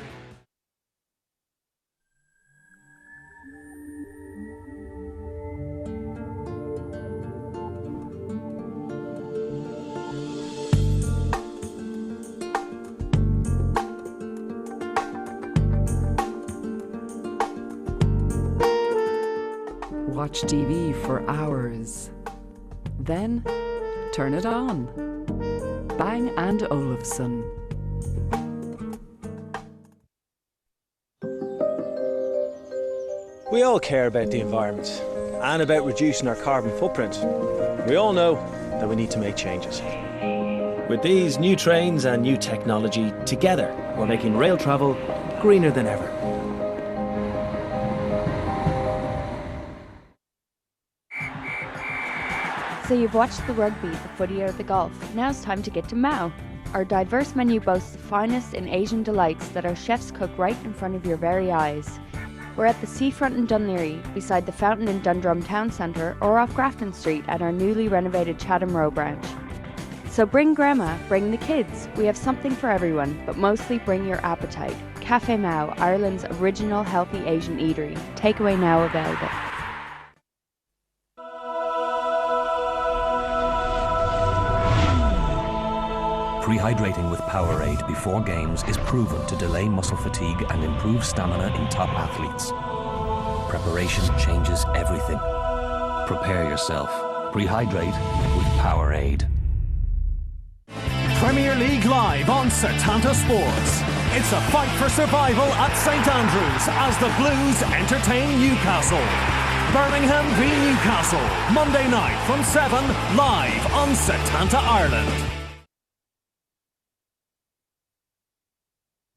Watch TV for hours. Then turn it on. Bang & Olufsen. We all care about the environment and about reducing our carbon footprint. We all know that we need to make changes. With these new trains and new technology, together we're making rail travel greener than ever. So you've watched the rugby, the footy or the golf. Now it's time to get to Mao. Our diverse menu boasts the finest in Asian delights that our chefs cook right in front of your very eyes. We're at the seafront in Dunleary, beside the fountain in Dundrum Town Centre, or off Grafton Street at our newly renovated Chatham Row branch. So bring grandma, bring the kids. We have something for everyone, but mostly bring your appetite. Cafe Mao, Ireland's original healthy Asian eatery. Takeaway now available. Prehydrating with Powerade before games is proven to delay muscle fatigue and improve stamina in top athletes. Preparation changes everything. Prepare yourself. Prehydrate with Powerade. Premier League live on Setanta Sports. It's a fight for survival at St Andrews as the Blues entertain Newcastle. Birmingham v Newcastle, Monday night from 7, live on Setanta Ireland.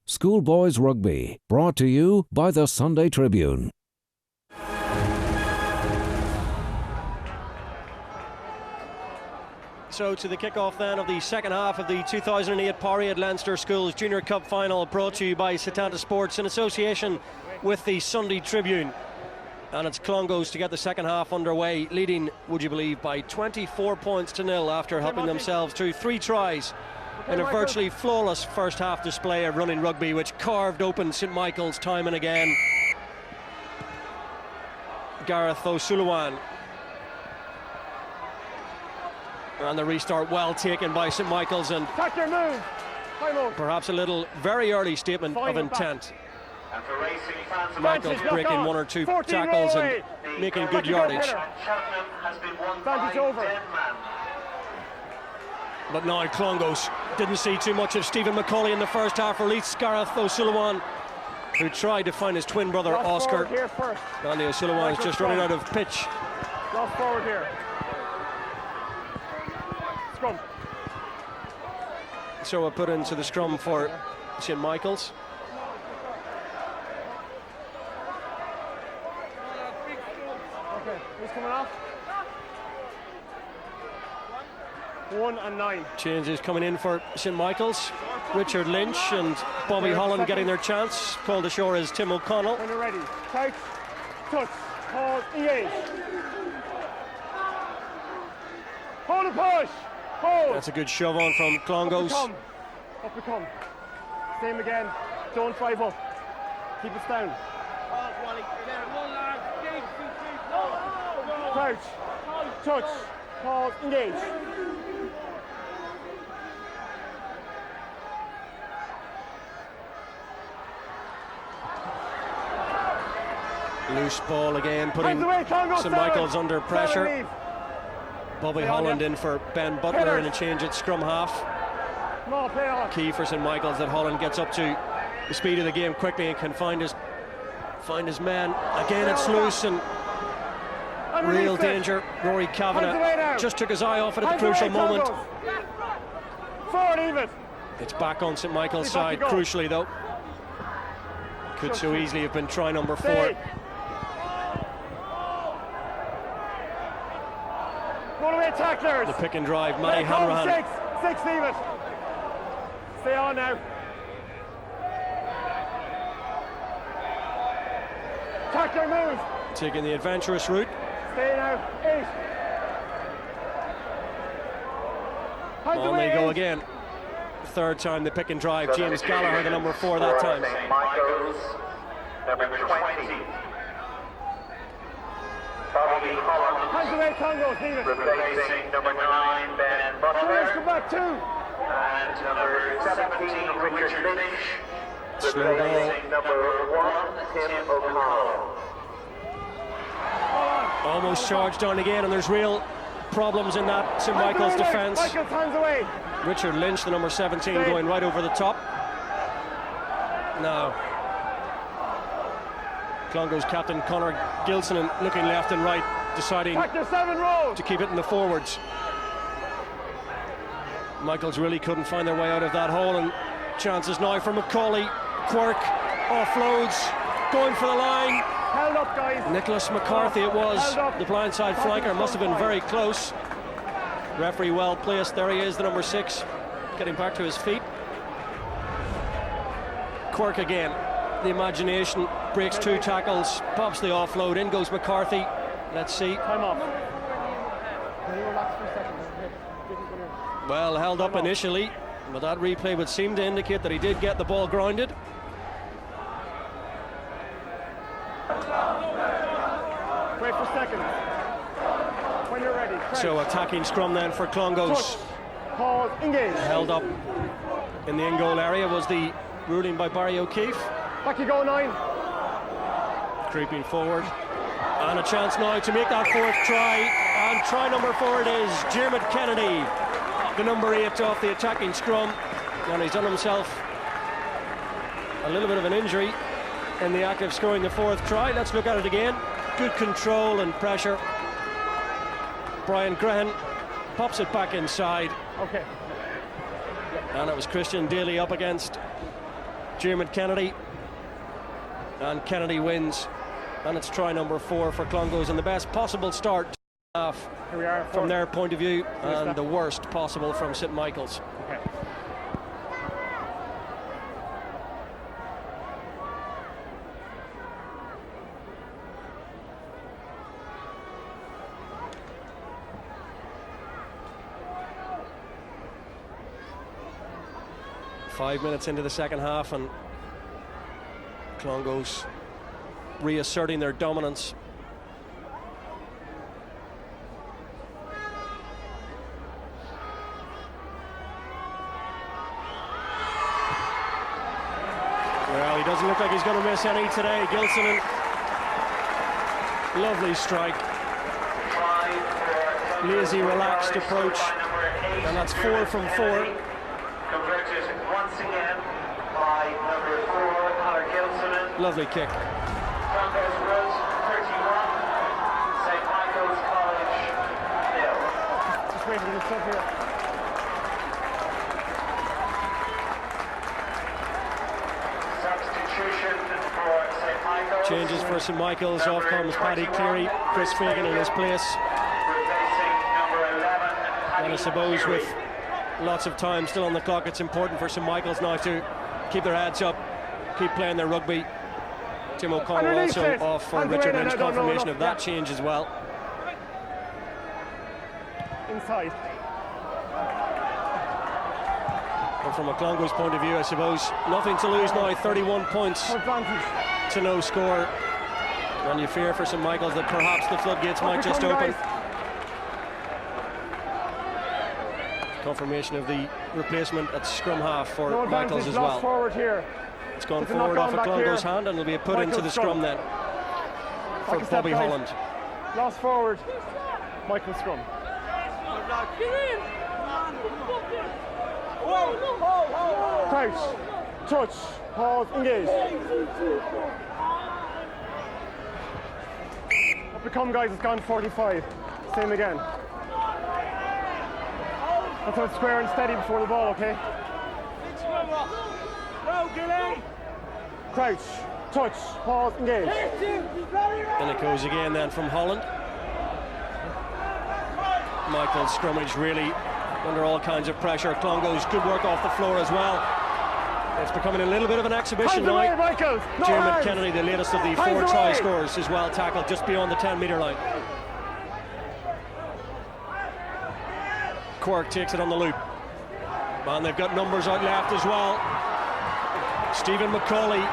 Schoolboys Rugby, brought to you by the Sunday Tribune. So to the kick-off then of the second half of the 2008 Poirier Leinster Schools Junior Cup Final, brought to you by Setanta Sports in association with the Sunday Tribune. And it's Clongowes to get the second half underway, leading, would you believe, by 24 points to nil after helping themselves through 3 tries in a virtually flawless first half display of running rugby, which carved open St Michael's time and again. Gareth O'Sullivan. And the restart well taken by St Michael's, and perhaps a little very early statement of intent. Michael's breaking 1 or 2 tackles and making good yardage. But now Clongowes didn't see too much of Stephen McCauley in the first half, or at least Gareth O'Sullivan, who tried to find his twin brother Oscar. Andy O'Sullivan is just running out of pitch. Lost forward here. Scrum. So we're put into the scrum for St Michael's. Okay, who's coming off? 1 and 9. Changes coming in for St Michael's. Richard Lynch and Bobby Holland getting their chance. Called ashore is Tim O'Connell. When you're ready, tight, touch, pause, engage. Hold and push. Hold. That's a good shove on from Clongowes. Up we come. Same again. Don't drive up. Keep it down. Crouch, touch, pause, engage. Loose ball again, putting St Michael's under pressure. Bobby Holland in for Ben Butler in a change at scrum half. Key for St Michael's that Holland gets up to the speed of the game quickly and can find his man. Again it's loose and real danger. Rory Kavanagh just took his eye off it at the crucial moment. It's back on St Michael's side, crucially though. Could so easily have been try number 4. The pick and drive, Matty Hanrahan. 6, leave it. Stay on now. Tackler move. Taking the adventurous route. Stay now. 8. On they go again. Third time the pick and drive. James Gallagher, the number 4 that time. St Michael's, number 20. Bobby Holland, replacing number 9, Ben Butler. Come back 2. And number 17, Richard Lynch. Replacing number 1, Tim O'Connell. Almost charged on again, and there's real problems in that St Michael's defence. Richard Lynch, the number 17, going right over the top. Now Clongowes captain Conor Gilson looking left and right, deciding to keep it in the forwards. Michaels really couldn't find their way out of that hole, and chances now for McCauley. Quirk offloads, going for the line. Held up, guys. Nicholas McCarthy it was, the blindside flanker, must have been very close. Referee well placed, there he is, the number 6, getting back to his feet. Quirk again, the imagination breaks 2 tackles, pops the offload, in goes McCarthy. Let's see. Time off. Can you relax for a second? Well, held up initially, but that replay would seem to indicate that he did get the ball grounded. Wait for seconds. When you're ready. Craig. So attacking scrum then for Clongowes. Pause, engage. Held up in the in-goal area was the ruling by Barry O'Keefe. Back you go, 9. Creeping forward. And a chance now to make that 4th try. And try number 4 it is. Diarmuid Kennedy, the number 8 off the attacking scrum. And he's done himself a little bit of an injury in the act of scoring the 4th try. Let's look at it again. Good control and pressure. Brian Grehan pops it back inside. Okay. And it was Christian Daly up against Diarmuid Kennedy. And Kennedy wins. And it's try number 4 for Clongowes, and the best possible start from their point of view, and the worst possible from St Michael's. Okay. Five minutes into the second half, and Clongowes reasserting their dominance. Well, he doesn't look like he's going to miss any today. Gilson, lovely strike. Lazy, relaxed approach, and that's 4 from 4. Converted once again by number 4, Connor Gilson. Lovely kick. Clongowes Road 31, St Michael's College 0. Just wait for the sub here. Substitution for St Michael's. Changes for St Michael's. Off comes Paddy Cleary. Chris Fagan in his place. Replacing number 11, And I suppose with lots of time still on the clock, it's important for St Michael's now to keep their heads up, keep playing their rugby. Tim O'Connell also off for Richard Lynch, confirmation of that change as well. Inside. But from a Clongowes point of view, I suppose nothing to lose now. 31 points to no score, and you fear for St Michael's that perhaps the floodgates might just open. Confirmation of the replacement at scrum half for Michael's as well. Forward here. It's gone forward off a Clongowes hand, and it'll be put into the scrum then for Bobby Holland. Lost forward, Michael scrum. Crouch, touch, pause, engage. Up we come, guys, it's gone 45. Same again. That's how it's square and steady before the ball, okay? Crouch, touch, pause, engage. And it goes again then from Holland. Michael's scrummage really under all kinds of pressure. Clongowes, good work off the floor as well. It's becoming a little bit of an exhibition now. Diarmuid Kennedy, the latest of the 4 try scorers, is well tackled just beyond the 10-metre line. Quirk takes it on the loop. And they've got numbers out left as well. Stephen McCauley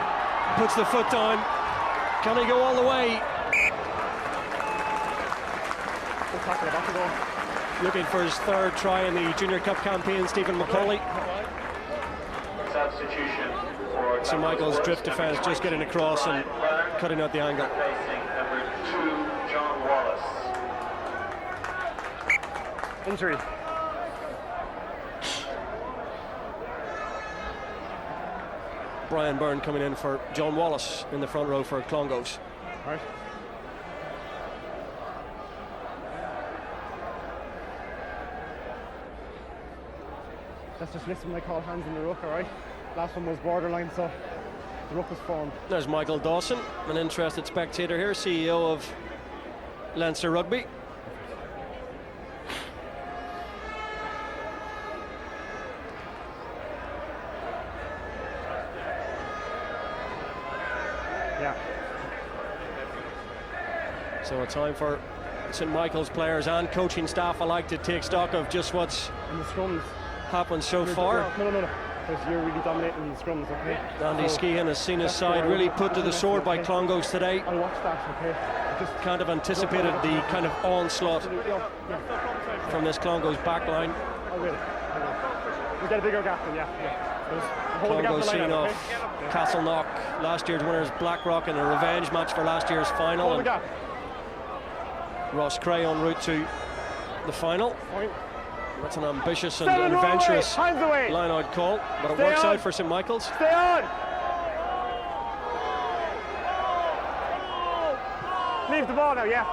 puts the foot down. Can he go all the way? Looking for his 3rd try in the Junior Cup campaign, Stephen McCauley. Substitution for St Michael's drift defence just getting across and cutting out the angle. Facing number 2, John Wallace. Injury. Brian Byrne coming in for John Wallace in the front row for Clongowes. Right. Let's just listen when they call hands in the ruck, alright? Last one was borderline, so the ruck was formed. There's Michael Dawson, an interested spectator here, CEO of Leinster Rugby. Yeah. So a time for St Michael's players and coaching staff alike to take stock of just what's happened so far. No. Because you're really dominating these scrums, okay? Andy Skehan has seen his side really put to the sword by Clongowes today. I'll watch that, okay? Just kind of anticipated the kind of onslaught from this Clongowes back line. We'll get a bigger gap then, yeah. Clongowes seeing off Castleknock, last year's winners Blackrock, in a revenge match for last year's final. And Ross Cray en route to the final. That's an ambitious and adventurous line-out call, but it works out for St Michael's. Stay on! Leave the ball now, yeah.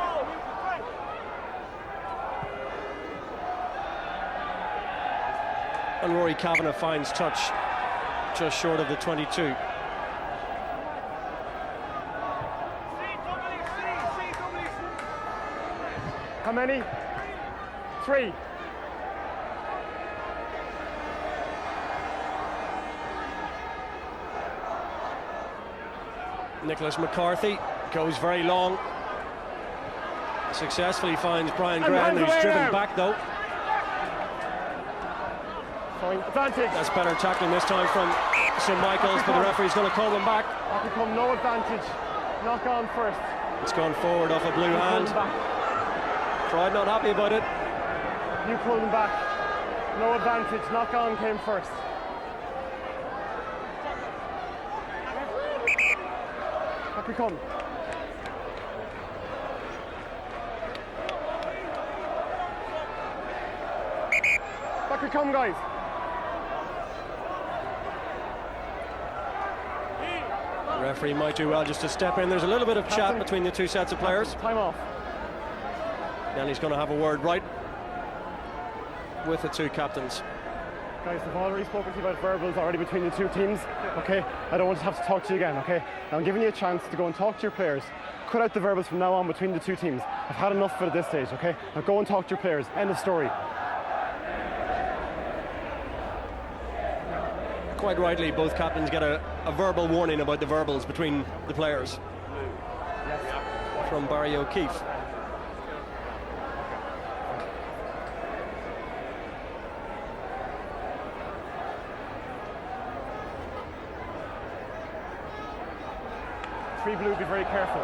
And Rory Kavanagh finds touch just short of the 22. How many? 3. Nicholas McCarthy goes very long. Successfully finds Brian Graham, who's driven back though. Advantage. That's better tackling this time from St Michael's, but the referee's going to call them back. That become no advantage. Knock on first. It's gone forward off a blue hand. Pride not happy about it. You pulled him back. No advantage. Knock on came first. Back we come. Back we come, guys. The referee might do well just to step in. There's a little bit of chat between the two sets of players. Time off. And he's going to have a word right with the two captains. Guys, I've already spoken to you about verbals already between the two teams, okay? I don't want to have to talk to you again, okay? Now I'm giving you a chance to go and talk to your players. Cut out the verbals from now on between the two teams. I've had enough of it at this stage, okay? Now go and talk to your players. End of story. Quite rightly, both captains get a verbal warning about the verbals between the players. From Barry O'Keefe. Three blue, be very careful.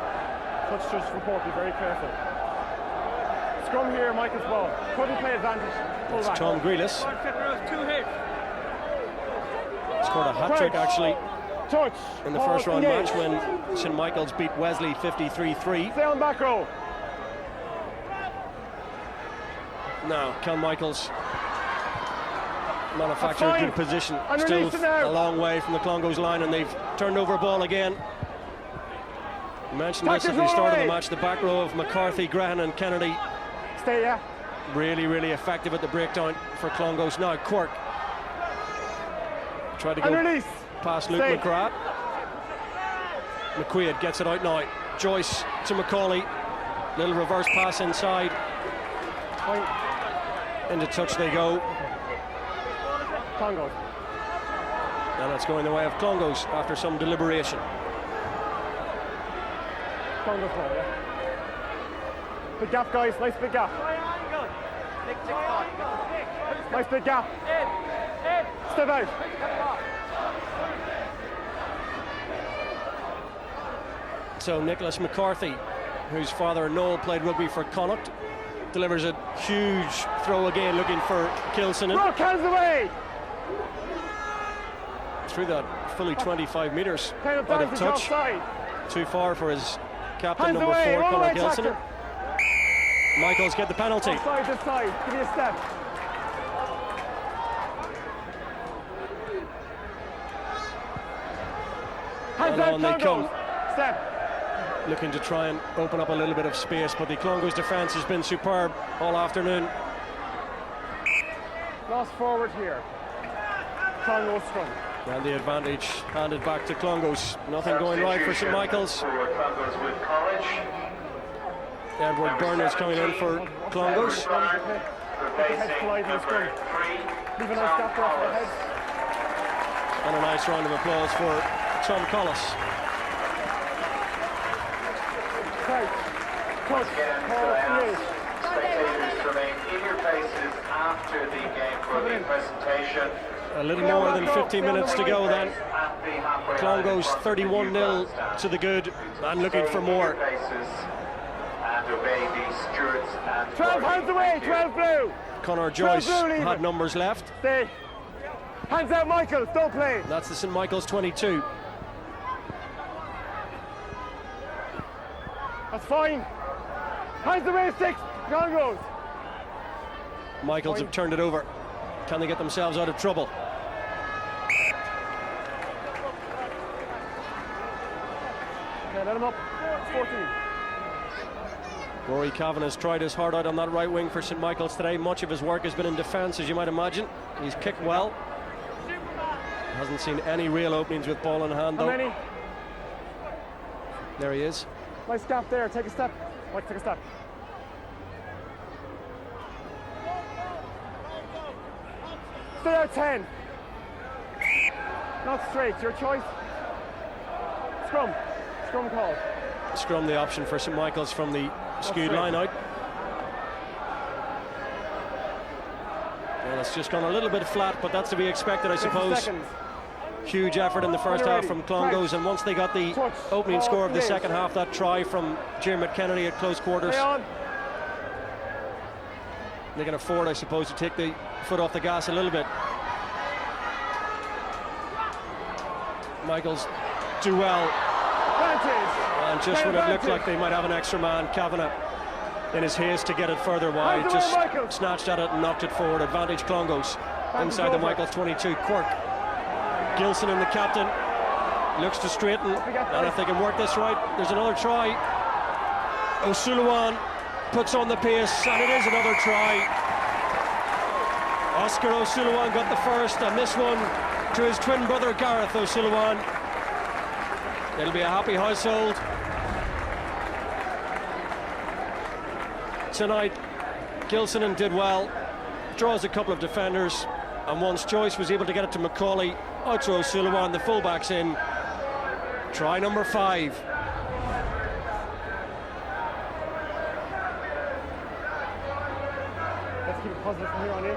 Touch judge report, be very careful. Scrum here, Michael's ball. Couldn't play advantage. Pull back. Tom Grealis. Scored a hat-trick actually in the first round match when St Michael's beat Wesley 53-3. Stay on back row. Now, Kel Michaels manufactured a good position. Still a long way from the Clongowes line, and they've turned over ball again. You mentioned this at the start of the match, the back row of McCarthy, Graham and Kennedy. Stay, yeah. Really, really effective at the breakdown for Clongowes. Now Quirk tried to go past Luke McGrath. McQuaid gets it out now. Joyce to Macaulay. Little reverse pass inside. Into touch they go. Clongowes. And it's going the way of Clongowes after some deliberation. Clongowes ball, yeah. Big gap, guys. Nice big gap. Nice big gap. Step out. So Nicholas McCarthy, whose father Noel played rugby for Connacht, delivers a huge throw again, looking for Kilsonen. Rock hands away. Through that fully 25 metres out of touch. Offside. Too far for his captain, hands number away. 4, Conor Kilsonen. Kilsonen. Michaels get the penalty. Offside this side. Give me a step. And on they come. Step. Looking to try and open up a little bit of space, but the Clongowes defence has been superb all afternoon. Lost forward here. Clongowes scrum. And the advantage handed back to Clongowes. Nothing going right for St Michael's. Edward Byrne is coming in for Clongowes. And a nice round of applause for Tom Collis. Once again, could I ask spectators to remain in your places after the game for the presentation. A little more than 15 minutes to go then. Clongowes 31-0 to the good and looking for more. And obey the stewards and 12 hands away, 12 blue. Conor Joyce had numbers left. Stay. Hands out, Michaels, don't play. That's the St Michael's 22. That's fine. Hands away, 6. Clongowes. Michaels have turned it over. Can they get themselves out of trouble? Okay, let him up. 14. Rory Kavanagh's tried his heart out on that right wing for St Michael's today. Much of his work has been in defence, as you might imagine. He's kicked well. Hasn't seen any real openings with ball in hand, though. How many? There he is. Nice gap there. Take a step. Mike, take a step. Stay out 10. Not straight. Your choice. Scrum. Scrum call. Scrum the option for St Michael's from the skewed line out. Well, it's just gone a little bit flat, but that's to be expected, I suppose. Huge effort in the first half from Clongowes, and once they got the opening score of the second half, that try from Jim Kennedy at close quarters, they can afford, I suppose, to take the foot off the gas a little bit. Michaels do well, and just when it looked like they might have an extra man, Kavanagh, in his haste to get it further wide, just snatched at it and knocked it forward. Advantage Clongowes inside the Michael's 22. Quirk, Gilson and the captain, looks to straighten, and if they can work this right, there's another try. O'Sullivan puts on the pace, and it is another try. Oscar O'Sullivan got the first, and this one to his twin brother Gareth O'Sullivan. It'll be a happy household tonight. Gilson did well, draws a couple of defenders, and once Joyce was able to get it to Macaulay, out to O'Sullivan, the fullback's in. Try number 5. Let's keep it positive from here on in.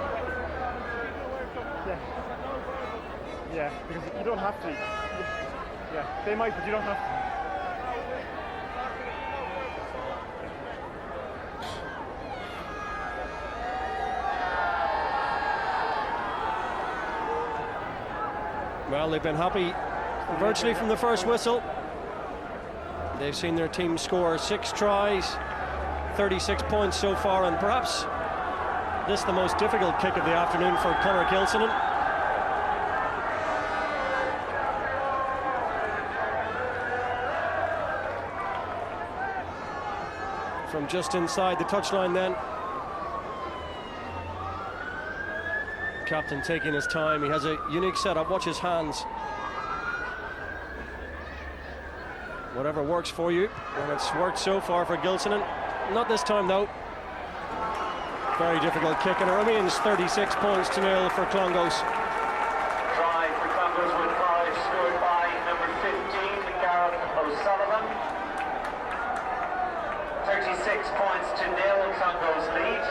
Yeah, because you don't have to. Yeah, they might, but you don't have to. Well, they've been happy virtually from the first whistle. They've seen their team score 6 tries, 36 points so far, and perhaps this the most difficult kick of the afternoon for Conor Gilson. From just inside the touchline then. Captain taking his time. He has a unique setup. Watch his hands. Whatever works for you, and it's worked so far for Gilson. Not this time though. Very difficult kick, and it remains 36 points to 0 for Clongowes. Try for Clongowes with 5, scored by number 15, Gareth O'Sullivan. 36 points to 0, Clongowes lead.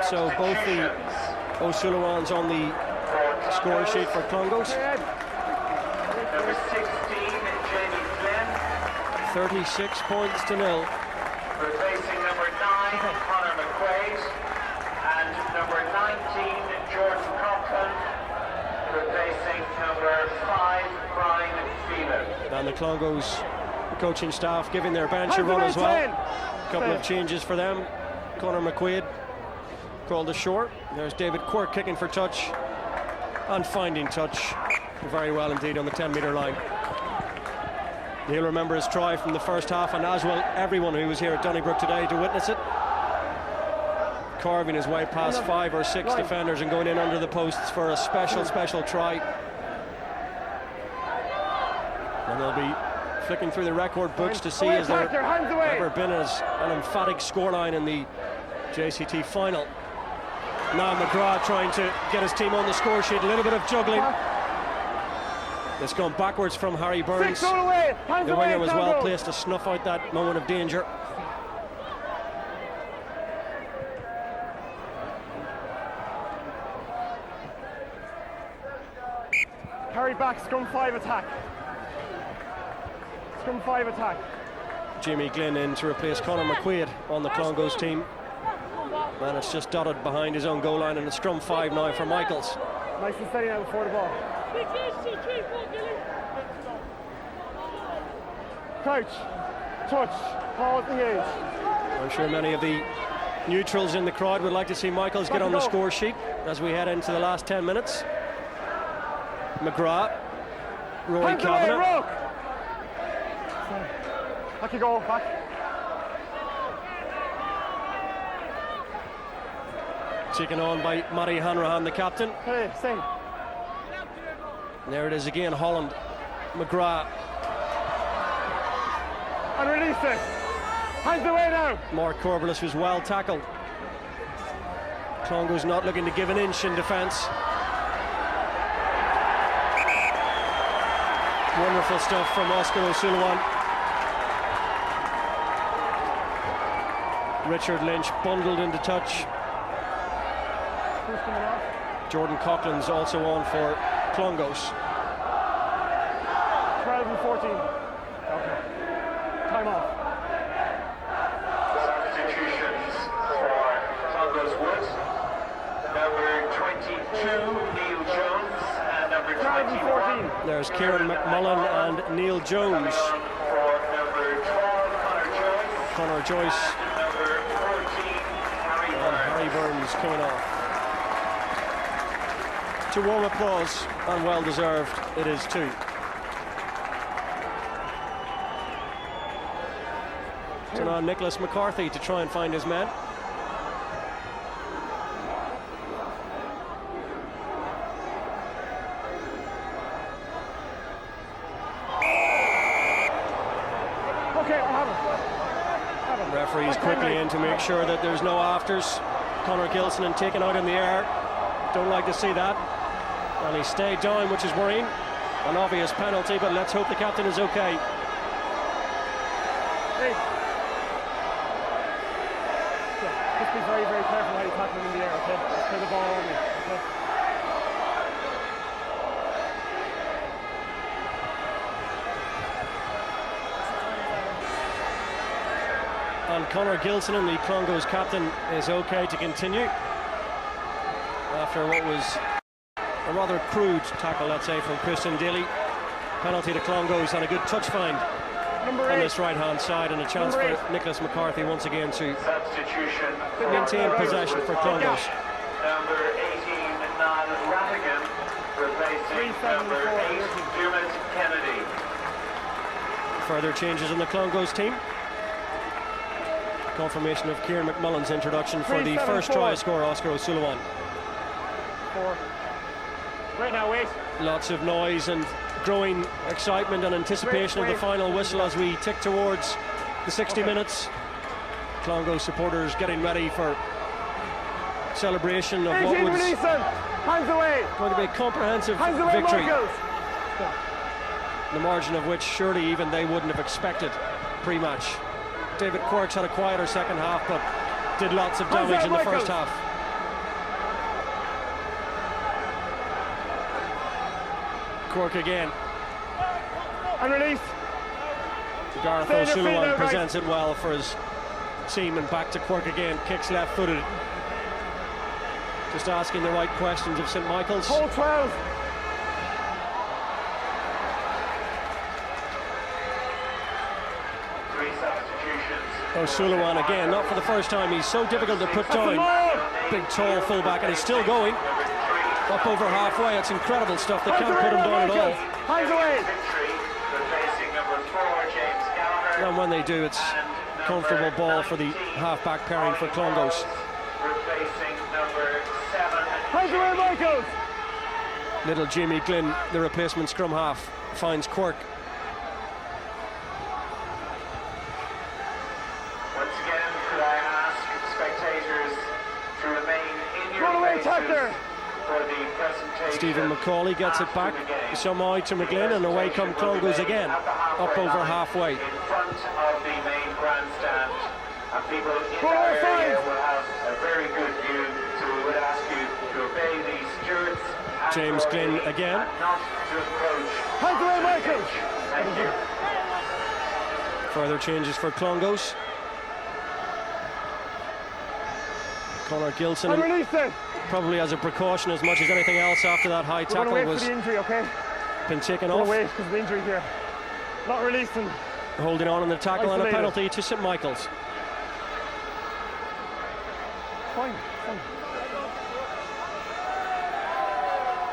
So both the O'Sullivans on the score sheet for Clongowes. Number 16, Jamie Flynn. 36 points to 0. Replacing number 9, Conor McQuaid. And number 19, George Coughlin. Replacing number 5, Brian Phelan. And the Clongowes coaching staff giving their bench a run as well. A couple of changes for them. Conor McQuaid crawled ashore. There's David Quirk kicking for touch and finding touch very well indeed on the 10-metre line. He'll remember his try from the first half, and as will everyone who was here at Donnybrook today to witness it. Carving his way past 5 or 6 defenders and going in under the posts for a special try. And they'll be flicking through the record books to see has there ever been an emphatic scoreline in the JCT final. Now McGrath trying to get his team on the score sheet, a little bit of juggling. It's gone backwards from Harry Burns. 6 away. Hands The away, winger was well Campbell. placed to snuff out that moment of danger. Harry back, scrum 5 attack. Scrum 5 attack. Jimmy Glynn in to replace Conor McQuaid on the Clongowes team. And it's just dotted behind his own goal line, and it's scrum 5 now for Michaels. Nice and steady now before the ball. Crouch, touch, pause, engage. I'm sure many of the neutrals in the crowd would like to see Michaels get on the score sheet as we head into the last 10 minutes. McGrath, Roy Hands away, Kavanagh. Rock. Back you go, back. Taken on by Matty Hanrahan, the captain. Hey, sing. And there it is again, Holland. McGrath. And release it. Hands away now. Mark Corbelis was well tackled. Clongowes not looking to give an inch in defence. Wonderful stuff from Oscar O'Sullivan. Richard Lynch bundled into touch. Jordan Coughlin's also on for Clongowes. 12 and 14. Okay. Time off. Substitutions for Clongowes Wood. Number 22, Neil Jones, and number 21. There's Kieran McMullen and Neil Jones. For number 12, Conor Joyce. and number 14, Harry Burns. Harry Burns coming off. To warm applause, and well deserved it is too. So now Nicholas McCarthy to try and find his man. Okay, I have it. Referees quickly in to make sure that there's no afters. Conor Gilson taken out in the air. Don't like to see that. And he stayed down, which is worrying. An obvious penalty, but let's hope the captain is okay. Hey. Yeah, just be very, very careful how you tackle him in the air, okay? Just clear the ball on me, okay? And Conor Gilson, the Clongowes captain, is okay to continue after what was a rather crude tackle, let's say, from Christian Daly. Penalty to Clongowes and a good touch find on this right-hand side, and a chance for Nicholas McCarthy once again to maintain possession for Clongowes. Number 18, Niall Rattigan, replacing number 8, Dermot Kennedy. Further changes in the Clongowes team. Confirmation of Kieran McMullen's introduction for the first try scorer, Oscar O'Sullivan. 4. Right now, wait. Lots of noise and growing excitement and anticipation of the final whistle as we tick towards the 60 minutes. Clongowes supporters getting ready for celebration of what was Hands away. going to be a comprehensive Hands away, victory, Michaels. the margin of which surely even they wouldn't have expected pre-match. David Quirks had a quieter second half, but did lots of damage in the first half. Quirk again. And release. Gareth O'Sullivan presents it well for his team, and back to Quirk again. Kicks left-footed. Just asking the right questions of St Michael's. Hold 12. O'Sullivan again, not for the first time. He's so difficult to put down. Big tall fullback, and he's still going. Up over halfway, it's incredible stuff. They can't put him down at all. Hands away. And when they do, it's comfortable ball for the half-back pairing for Clongowes. Hands away, Michaels. Little Jimmy Glynn, the replacement scrum half, finds Quirk. Once again, could I ask spectators to remain in your Run away, places Tucker. for the presentation. Stephen McCauley gets it back somehow to McGlynn, and away come Clongowes again, up over halfway. In front of the main grandstand, and people in that area will have a very good view, so we would ask you to obey the stewards. James Glynn again. Not to approach. Hands away, Michael! Thank you. Further changes for Clongowes. Conor Gilson, probably as a precaution as much as anything else after that high tackle was the injury, okay? been taken off. off. Wait because of the injury here. Not releasing. Holding on in the tackle and a penalty to St Michael's. Fine.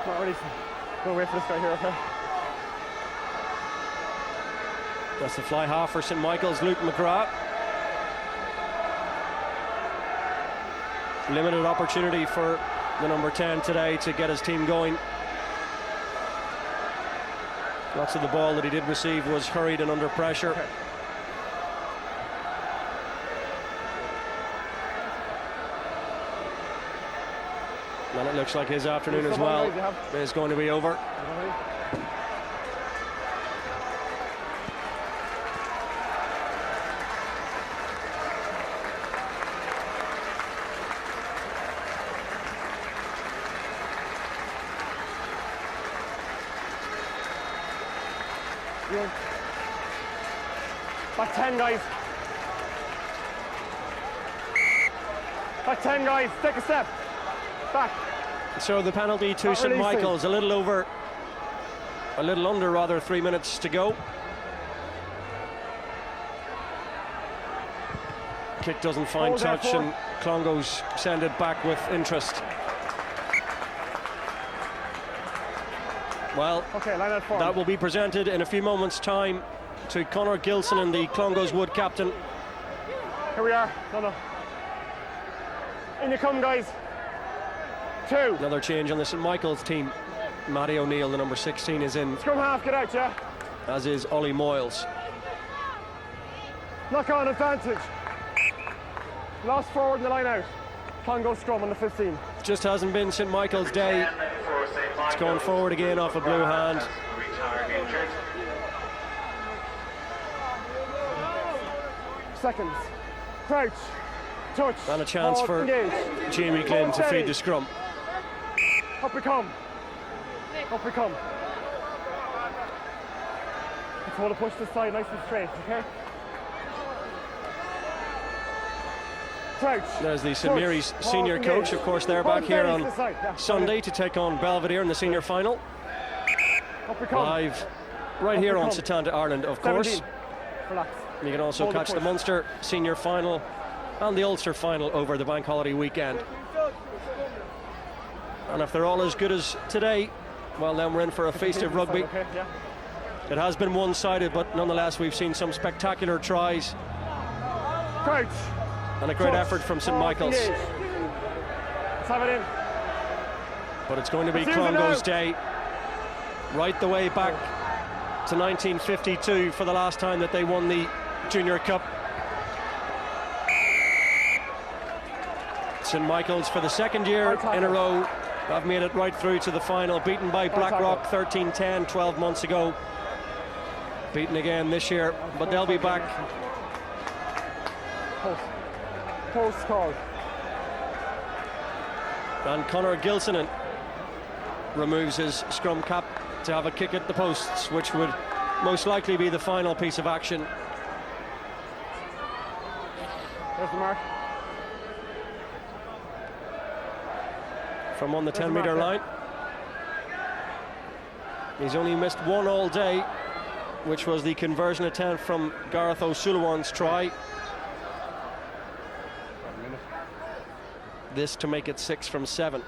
Not releasing. We'll wait for this guy here, okay? That's the fly half for St Michael's, Luke McGrath. Limited opportunity for the number 10 today to get his team going. Lots of the ball that he did receive was hurried and under pressure. Okay. And it looks like his afternoon as well is going to be over. Back 10, guys. Back 10, guys. Take a step. Back. So the penalty to St Michael's, a little under rather, 3 minutes to go. Kick doesn't find touch, and Clongowes send it back with interest. Well, that will be presented in a few moments' time to Conor Gilson and the Clongowes Wood captain. Here we are. No. In you come, guys. 2. Another change on the St Michael's team. Matty O'Neill, the number 16, is in. Scrum half, get out, yeah. As is Ollie Moyles. Knock on advantage. Lost forward in the line out. Clongowes scrum on the 15. Just hasn't been St Michael's day. It's going forward again off a blue hand. Seconds. Crouch. Touch. And a chance for engage. Jamie Glynn to feed the scrum. Up we come. Let's hold a push this side nice and straight, okay? Crouch. There's the St Mary's senior coach, of course. They're back here on Sunday to take on Belvedere in the senior final. Live right here on Satanta Ireland, of course. You can also catch the Munster senior final and the Ulster final over the bank holiday weekend. And if they're all as good as today, well, then we're in for a feast of rugby. It has been one-sided, but nonetheless we've seen some spectacular tries. Crouch. And a great effort from St Michael's. Let's have it in. But it's going to be Clongowes Day right the way back to 1952 for the last time that they won the Junior Cup. St Michael's for the second year in a row have made it right through to the final, beaten by Blackrock 13-10 12 months ago. Beaten again this year, but they'll be back. Post called. And Conor Gilson removes his scrum cap to have a kick at the posts, which would most likely be the final piece of action. There's the mark. From on the 10-metre line. He's only missed one all day, which was the conversion attempt from Gareth O'Sullivan's try. This to make it 6 from 7.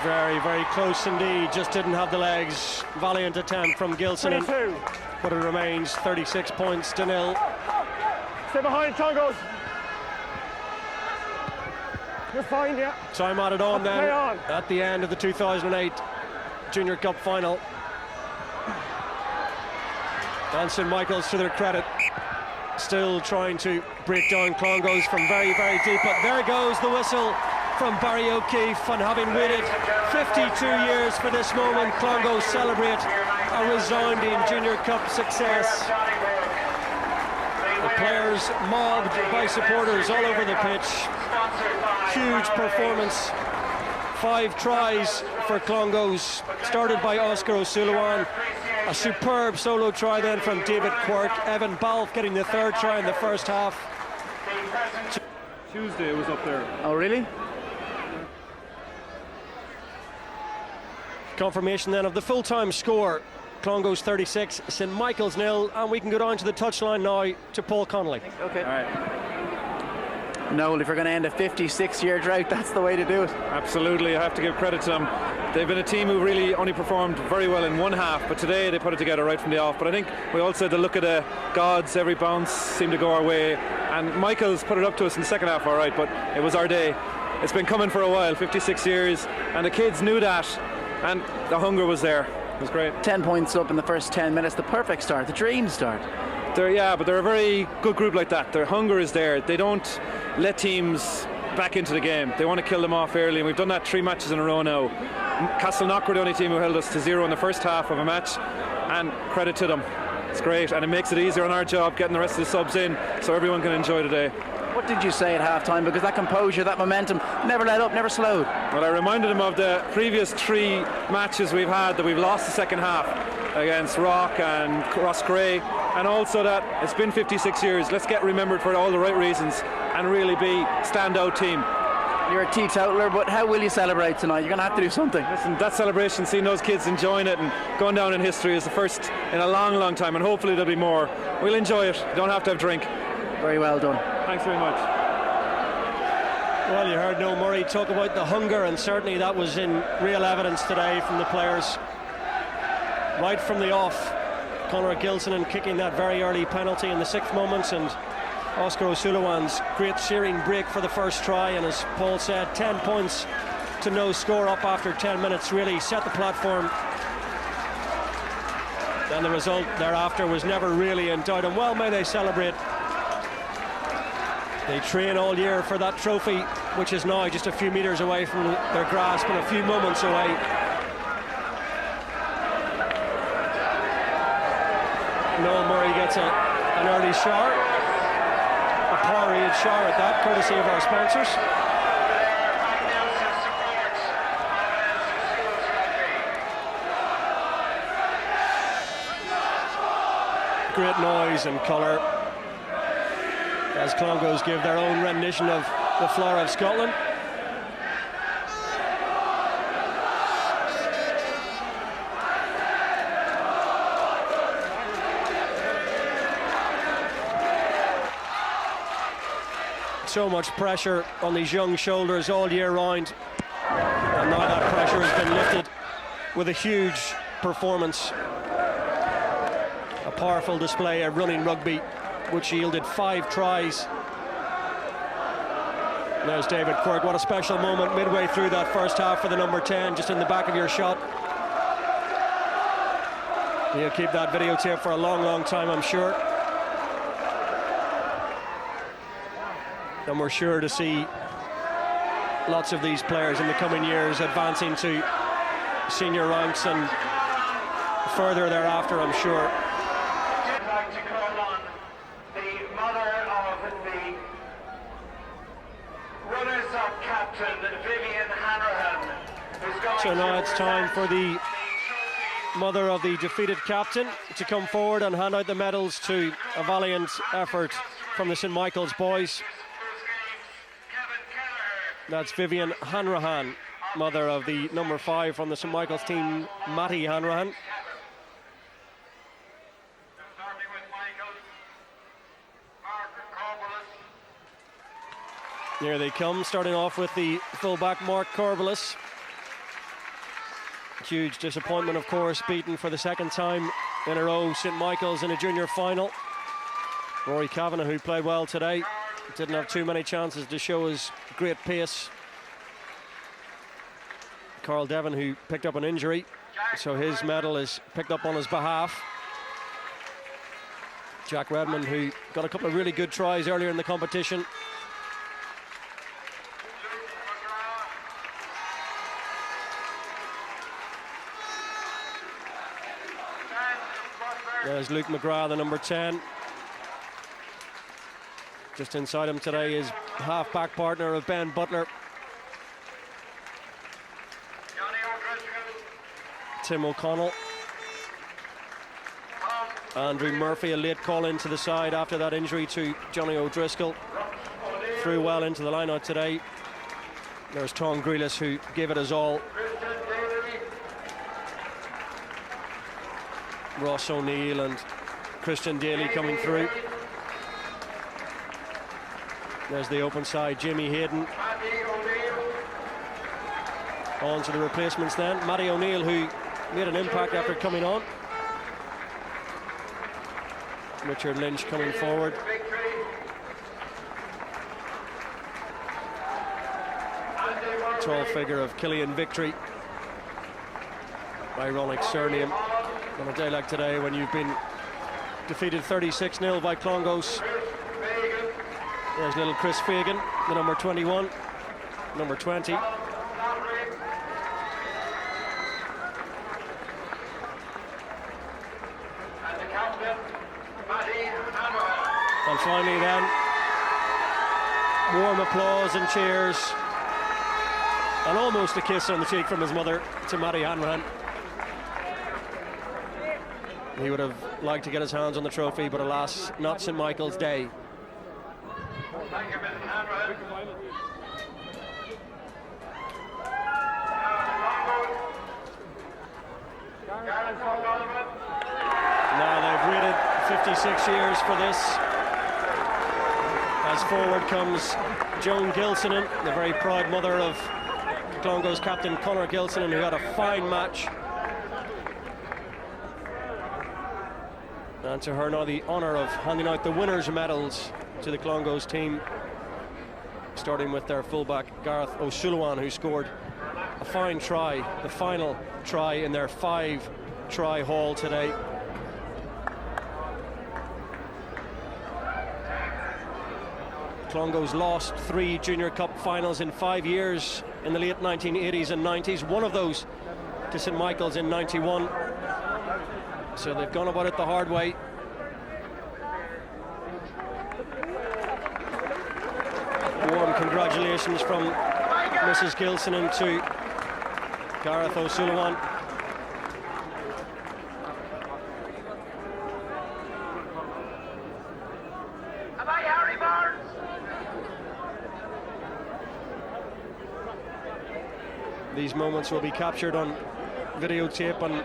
Very, very close indeed. Just didn't have the legs. Valiant attempt from Gilson, but it remains 36 points to 0. Stay behind, Clongowes. You're fine, yeah. Time added on then at the end of the 2008 Junior Cup final. And St Michael's, to their credit, still trying to break down Clongowes from very, very deep. But there goes the whistle from Barry O'Keefe, and having waited 52 years for this moment, Clongowes celebrate a resounding Junior Cup success. The players mobbed by supporters all over the pitch. Huge performance. 5 tries for Clongowes, started by Oscar O'Sullivan. A superb solo try then from David Quirk. Evan Balfe getting the 3rd try in the first half. Tuesday was up there. Oh, really? Confirmation then of the full-time score. Clongowes 36, St Michael's 0, and we can go down to the touchline now to Paul Connolly. Okay. All right. Noel, if you're going to end a 56-year drought, that's the way to do it. Absolutely, I have to give credit to them. They've been a team who really only performed very well in one half, but today they put it together right from the off. But I think we also had to look at the gods. Every bounce seemed to go our way, and Michael's put it up to us in the second half, all right, but it was our day. It's been coming for a while, 56 years, and the kids knew that, and the hunger was there. It was great. 10 points up in the first 10 minutes, the perfect start, the dream start. But they're a very good group like that. Their hunger is there. They don't let teams back into the game. They want to kill them off early, and we've done that 3 matches in a row now. Castleknock were the only team who held us to 0 in the first half of a match, and credit to them. It's great, and it makes it easier on our job getting the rest of the subs in so everyone can enjoy today. What did you say at half-time? Because that composure, that momentum, never let up, never slowed. Well, I reminded them of the previous 3 matches we've had that we've lost the second half against Rock and Rossgrey, and also that it's been 56 years. Let's get remembered for all the right reasons and really be standout team. You're a teetotaler, but how will you celebrate tonight? You're going to have to do something. Listen, that celebration, seeing those kids enjoying it and going down in history, is the first in a long, long time, and hopefully there'll be more. We'll enjoy it. You don't have to have a drink. Very well done. Thanks very much. Well, you heard Noel Murray talk about the hunger, and certainly that was in real evidence today from the players. Right from the off, Conor Gilson kicking that very early penalty in the 6th moment, and Oscar O'Sullivan's great shearing break for the first try, and as Paul said, 10 points to no score up after 10 minutes really set the platform. And the result thereafter was never really in doubt, and well may they celebrate. They train all year for that trophy, which is now just a few metres away from their grasp and a few moments away. Noel Murray gets an early shower, a power-rated shower at that, courtesy of our sponsors. Great noise and colour as Clongowes give their own rendition of the Flora of Scotland. So much pressure on these young shoulders all year round, and now that pressure has been lifted with a huge performance. A powerful display of running rugby, which yielded 5 tries. There's David Quirk. What a special moment midway through that first half for the number 10, just in the back of your shot. He'll keep that videotape for a long, long time, I'm sure. And we're sure to see lots of these players in the coming years advancing to senior ranks and further thereafter, I'm sure. I'd like to call on the mother of the runners-up captain, Vivian Hanrahan, who's going So now it's time for the mother of the defeated captain to come forward and hand out the medals to a valiant effort from the St Michael's boys. That's Vivian Hanrahan, mother of the number 5 from the St Michael's team, Matty Hanrahan. Here they come, starting off with the fullback Mark Corbelis. Huge disappointment, of course, beaten for the 2nd time in a row St Michael's in a junior final. Rory Kavanagh, who played well today, didn't have too many chances to show his great pace. Carl Devon, who picked up an injury, so his medal is picked up on his behalf. Jack Redmond, who got a couple of really good tries earlier in the competition. There's Luke McGrath, the number 10. Just inside him today is half-back partner of Ben Butler, Tim O'Connell. Andrew Murphy, a late call into the side after that injury to Johnny O'Driscoll. Threw well into the line-out today. There's Tom Grealis, who gave it his all. Ross O'Neill and Christian Daly coming through. There's the open side, Jimmy Hayden. On to the replacements then. Matty O'Neill, who made an impact after coming on. Richard Lynch coming forward. Tall figure of Killian Victory. Ironic surname on a day like today when you've been defeated 36-0 by Clongowes. There's little Chris Fagan, the number 21, number 20. And finally then, warm applause and cheers, and almost a kiss on the cheek from his mother to Matty Hanrahan. He would have liked to get his hands on the trophy, but alas, not St. Michael's Day. Now they've waited 56 years for this. As forward comes Joan Gilsonen, the very proud mother of Clongowes captain Conor Gilsonen, who had a fine match. And to her now the honour of handing out the winners' medals to the Clongowes team, starting with their fullback Gareth O'Sullivan, who scored a fine try, the final try in their 5-try haul today. Clongowes lost 3 Junior Cup finals in 5 years in the late 1980s and 90s, one of those to St. Michael's in 91. So they've gone about it the hard way. Warm congratulations from Mrs. Gilsonen to Gareth O'Sullivan. These moments will be captured on videotape and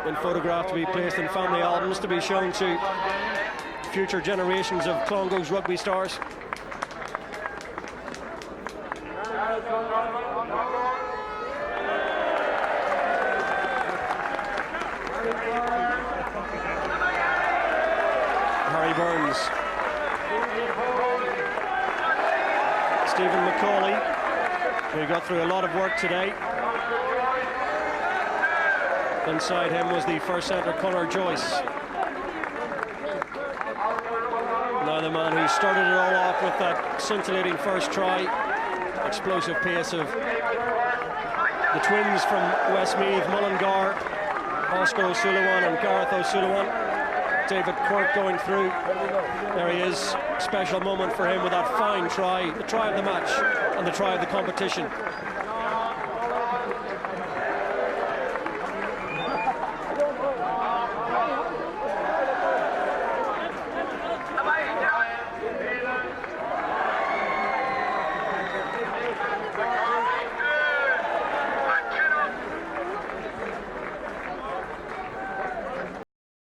in photograph to be placed in family albums to be shown to future generations of Clongowes rugby stars. Harry Burns, Stephen McCauley, who got through a lot of work today. Inside him was the first centre, Conor Joyce. Now the man who started it all off with that scintillating first try, explosive pace of the twins from Westmeath, Mullingar, Oscar O'Sullivan and Gareth O'Sullivan. David Quirk going through. There he is. Special moment for him with that fine try, the try of the match and the try of the competition.